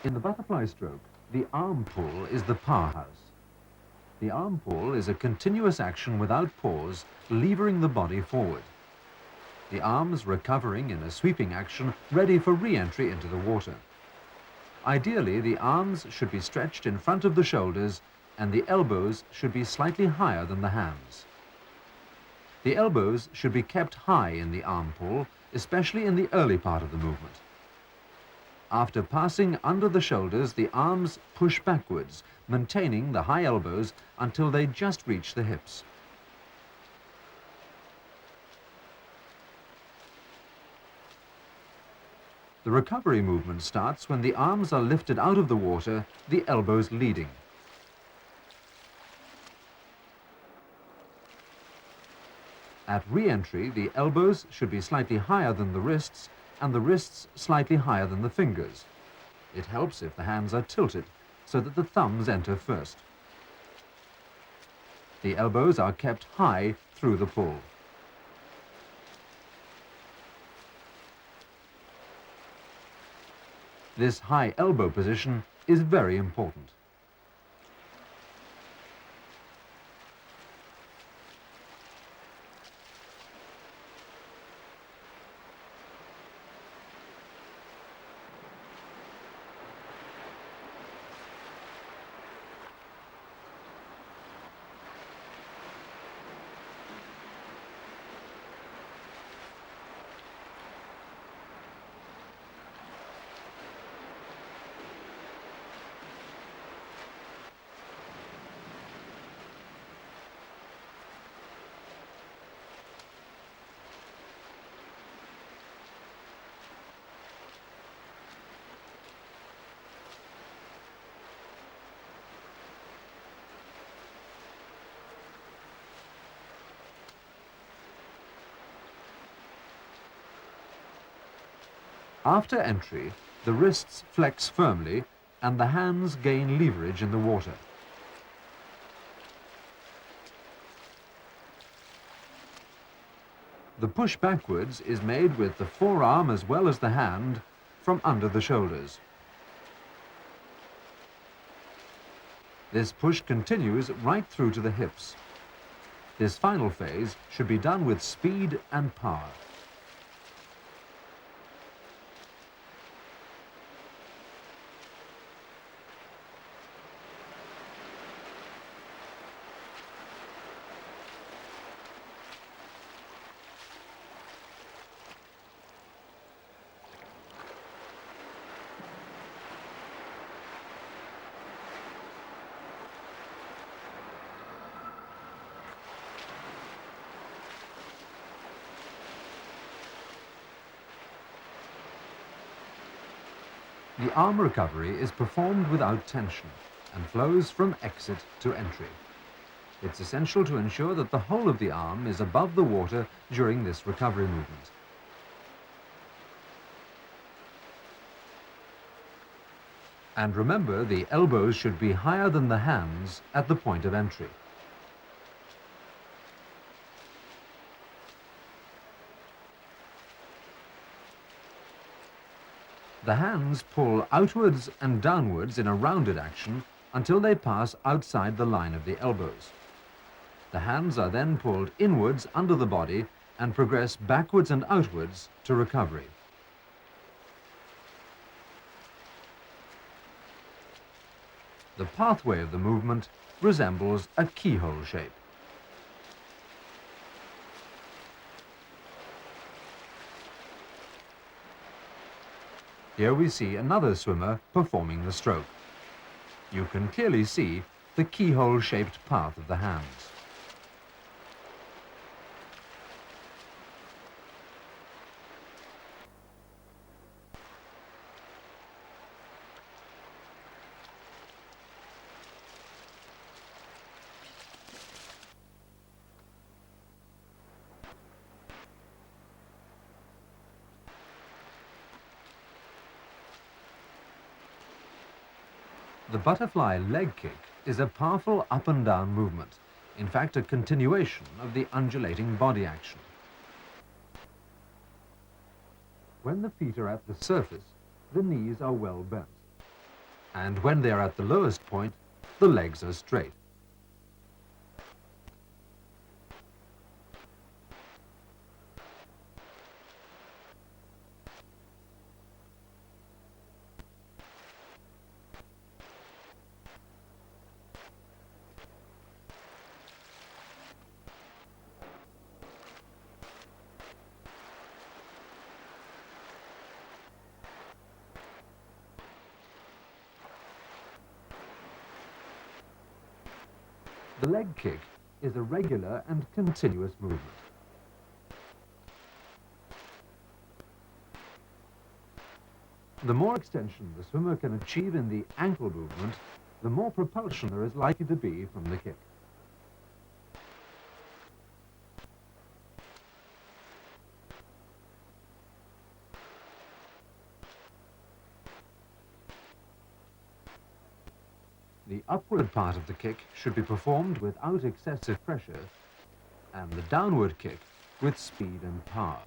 In the butterfly stroke, the arm pull is the powerhouse. The arm pull is a continuous action without pause, levering the body forward. The arms recovering in a sweeping action, ready for re-entry into the water. Ideally, the arms should be stretched in front of the shoulders and the elbows should be slightly higher than the hands. The elbows should be kept high in the arm pull, especially in the early part of the movement. After passing under the shoulders, the arms push backwards, maintaining the high elbows until they just reach the hips. The recovery movement starts when the arms are lifted out of the water, the elbows leading. At re-entry, the elbows should be slightly higher than the wrists and the wrists slightly higher than the fingers. It helps if the hands are tilted so that the thumbs enter first. The elbows are kept high through the pull. This high elbow position is very important. After entry, the wrists flex firmly and the hands gain leverage in the water. The push backwards is made with the forearm as well as the hand from under the shoulders. This push continues right through to the hips. This final phase should be done with speed and power. The arm recovery is performed without tension and flows from exit to entry. It's essential to ensure that the whole of the arm is above the water during this recovery movement. And remember, the elbows should be higher than the hands at the point of entry. The hands pull outwards and downwards in a rounded action until they pass outside the line of the elbows. The hands are then pulled inwards under the body and progress backwards and outwards to recovery. The pathway of the movement resembles a keyhole shape. Here we see another swimmer performing the stroke. You can clearly see the keyhole-shaped path of the hands. The butterfly leg kick is a powerful up and down movement, in fact a continuation of the undulating body action. When the feet are at the surface, the knees are well bent, and when they are at the lowest point, the legs are straight. The leg kick is a regular and continuous movement. The more extension the swimmer can achieve in the ankle movement, the more propulsion there is likely to be from the kick. The upward part of the kick should be performed without excessive pressure, and the downward kick with speed and power.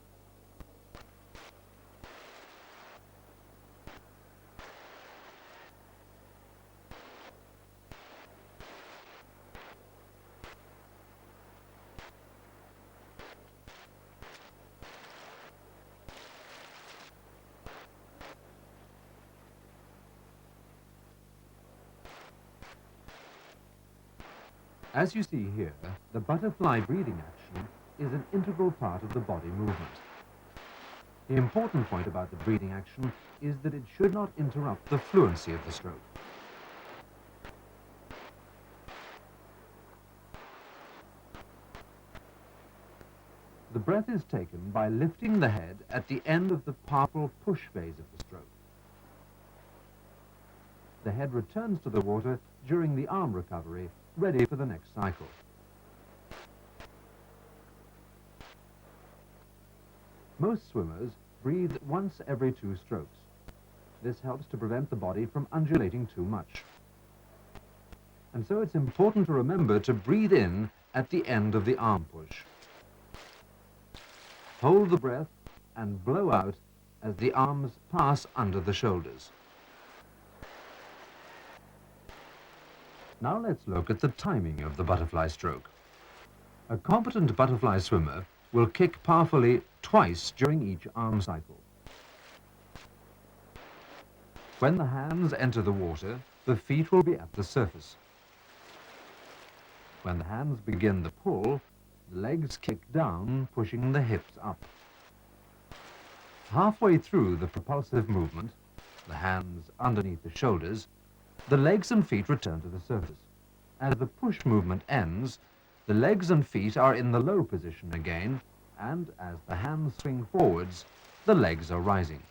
As you see here, the butterfly breathing action is an integral part of the body movement. The important point about the breathing action is that it should not interrupt the fluency of the stroke. The breath is taken by lifting the head at the end of the powerful push phase of the stroke. The head returns to the water during the arm recovery, ready for the next cycle. Most swimmers breathe once every 2 strokes. This helps to prevent the body from undulating too much. And so it's important to remember to breathe in at the end of the arm push. Hold the breath and blow out as the arms pass under the shoulders. Now let's look at the timing of the butterfly stroke. A competent butterfly swimmer will kick powerfully twice during each arm cycle. When the hands enter the water, the feet will be at the surface. When the hands begin the pull, the legs kick down, pushing the hips up. Halfway through the propulsive movement, the hands underneath the shoulders, the legs and feet return to the surface. As the push movement ends, the legs and feet are in the low position again, and as the hands swing forwards, the legs are rising.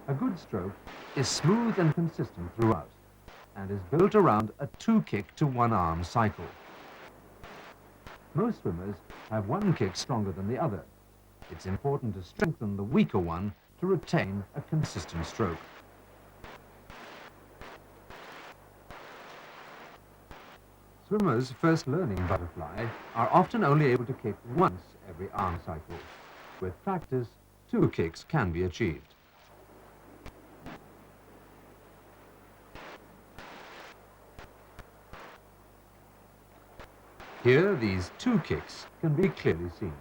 A good stroke is smooth and consistent throughout, and is built around a 2-kick to 1-arm cycle. Most swimmers have one kick stronger than the other. It's important to strengthen the weaker one to retain a consistent stroke. Swimmers first learning butterfly are often only able to kick once every arm cycle. With practice, 2 kicks can be achieved. Here, these 2 kicks can be clearly seen.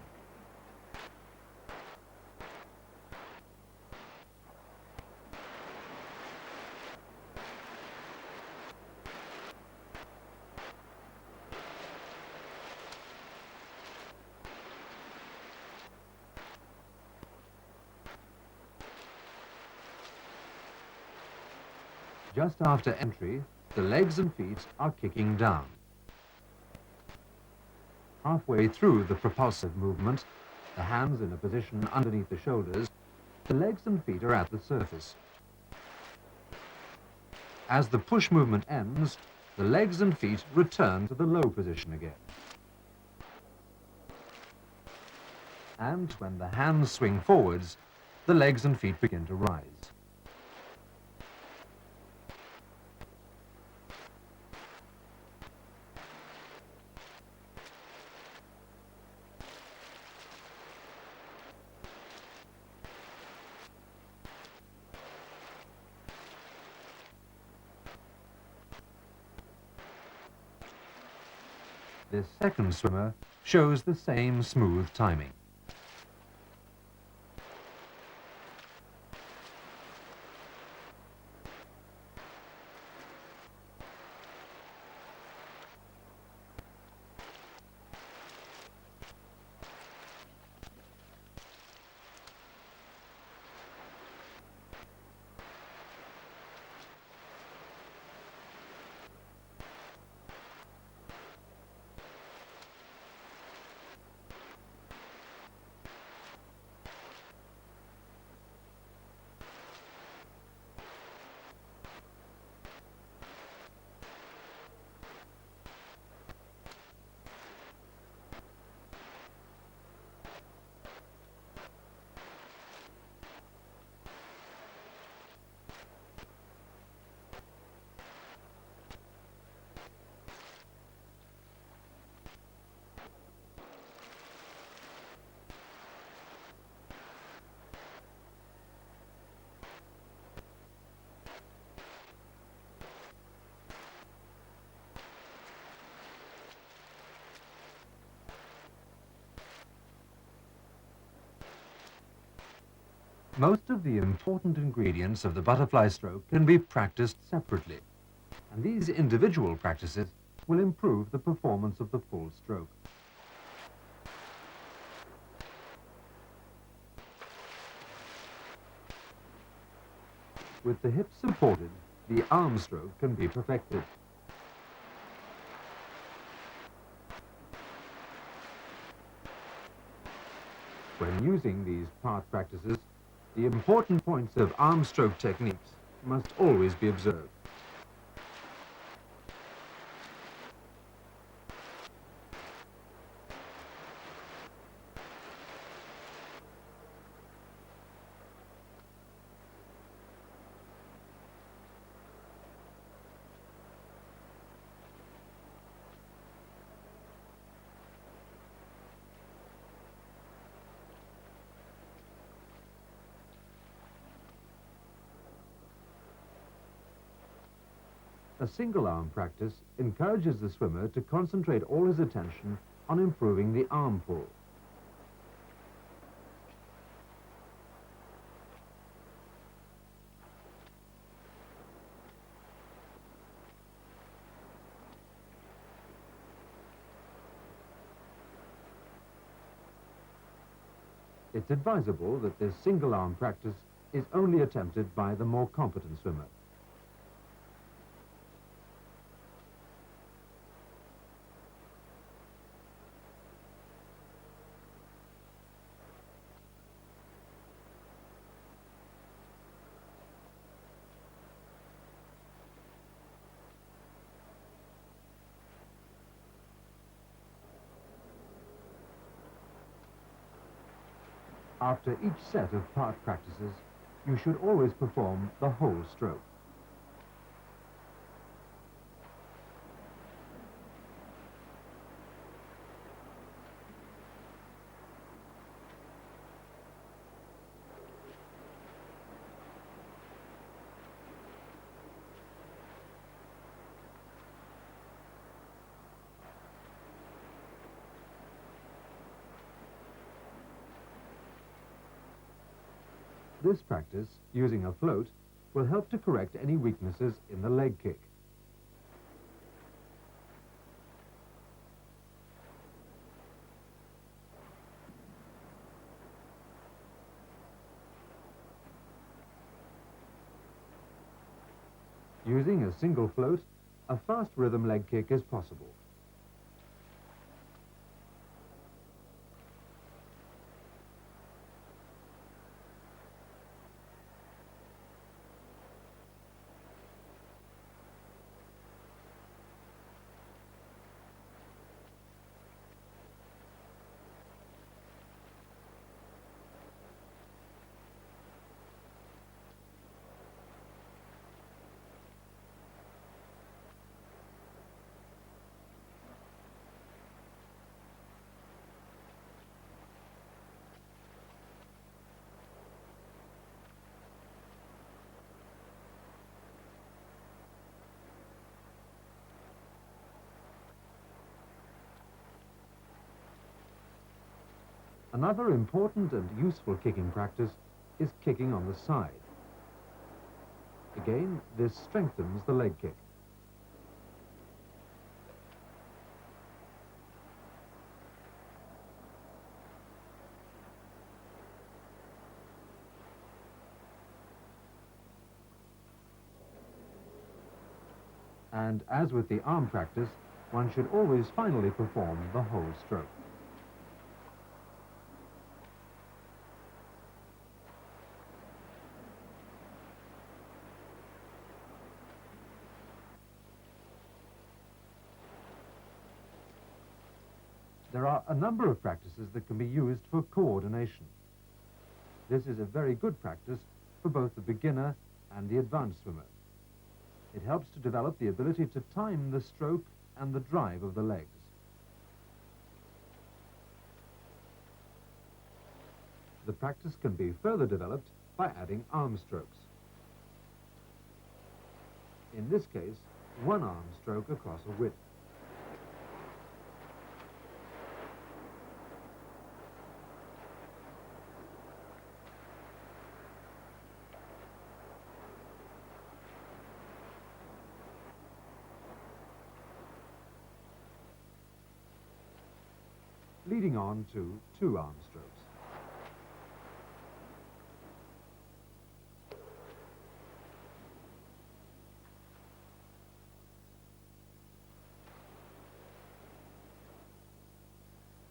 Just after entry, the legs and feet are kicking down. Halfway through the propulsive movement, the hands in a position underneath the shoulders, the legs and feet are at the surface. As the push movement ends, the legs and feet return to the low position again. And when the hands swing forwards, the legs and feet begin to rise. This second swimmer shows the same smooth timing. Most of the important ingredients of the butterfly stroke can be practiced separately, and these individual practices will improve the performance of the full stroke. With the hips supported, the arm stroke can be perfected. When using these part practices, the important points of arm stroke techniques must always be observed. A single arm practice encourages the swimmer to concentrate all his attention on improving the arm pull. It's advisable that this single arm practice is only attempted by the more competent swimmer. After each set of part practices, you should always perform the whole stroke. This practice, using a float, will help to correct any weaknesses in the leg kick. Using a single float, a fast rhythm leg kick is possible. Another important and useful kicking practice is kicking on the side. Again, this strengthens the leg kick. And as with the arm practice, one should always finally perform the whole stroke. There are a number of practices that can be used for coordination. This is a very good practice for both the beginner and the advanced swimmer. It helps to develop the ability to time the stroke and the drive of the legs. The practice can be further developed by adding arm strokes. In this case, one arm stroke across a width. Leading on to two arm strokes.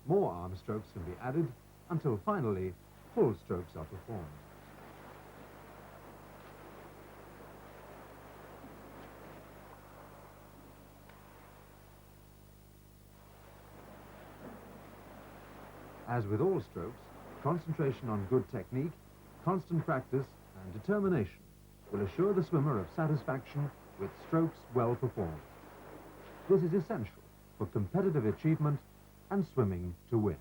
More arm strokes can be added until finally full strokes are performed. As with all strokes, concentration on good technique, constant practice and determination will assure the swimmer of satisfaction with strokes well performed. This is essential for competitive achievement and swimming to win.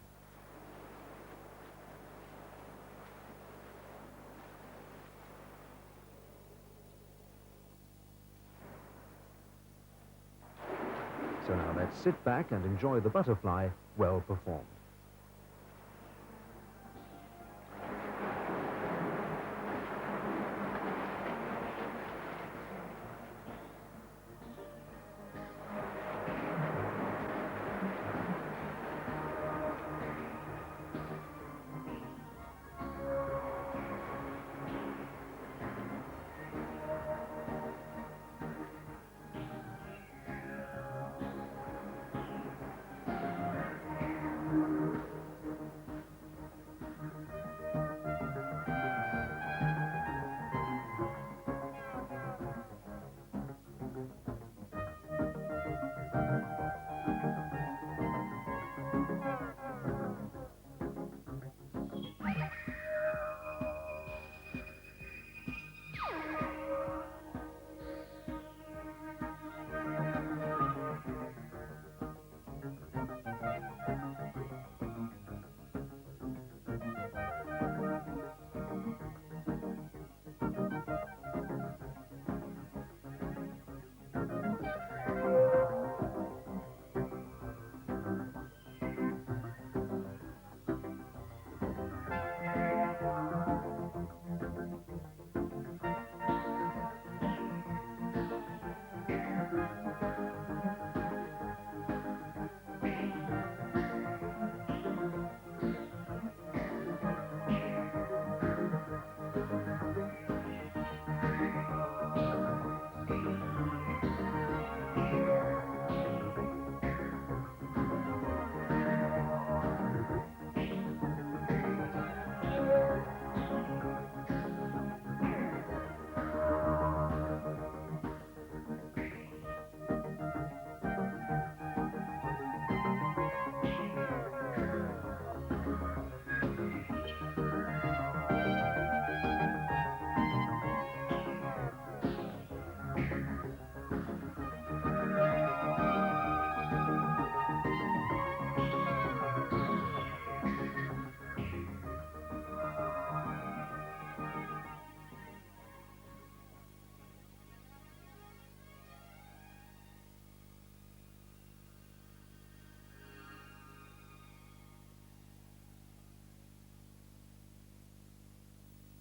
So now let's sit back and enjoy the butterfly well performed.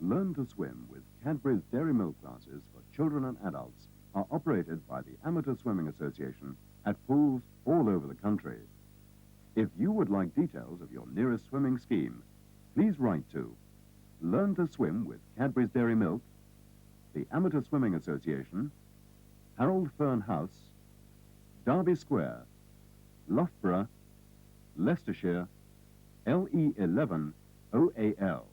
Learn to Swim with Cadbury's Dairy Milk classes for children and adults are operated by the Amateur Swimming Association at pools all over the country. If you would like details of your nearest swimming scheme, please write to Learn to Swim with Cadbury's Dairy Milk, the Amateur Swimming Association, Harold Fern House, Derby Square, Loughborough, Leicestershire, LE11 OAL.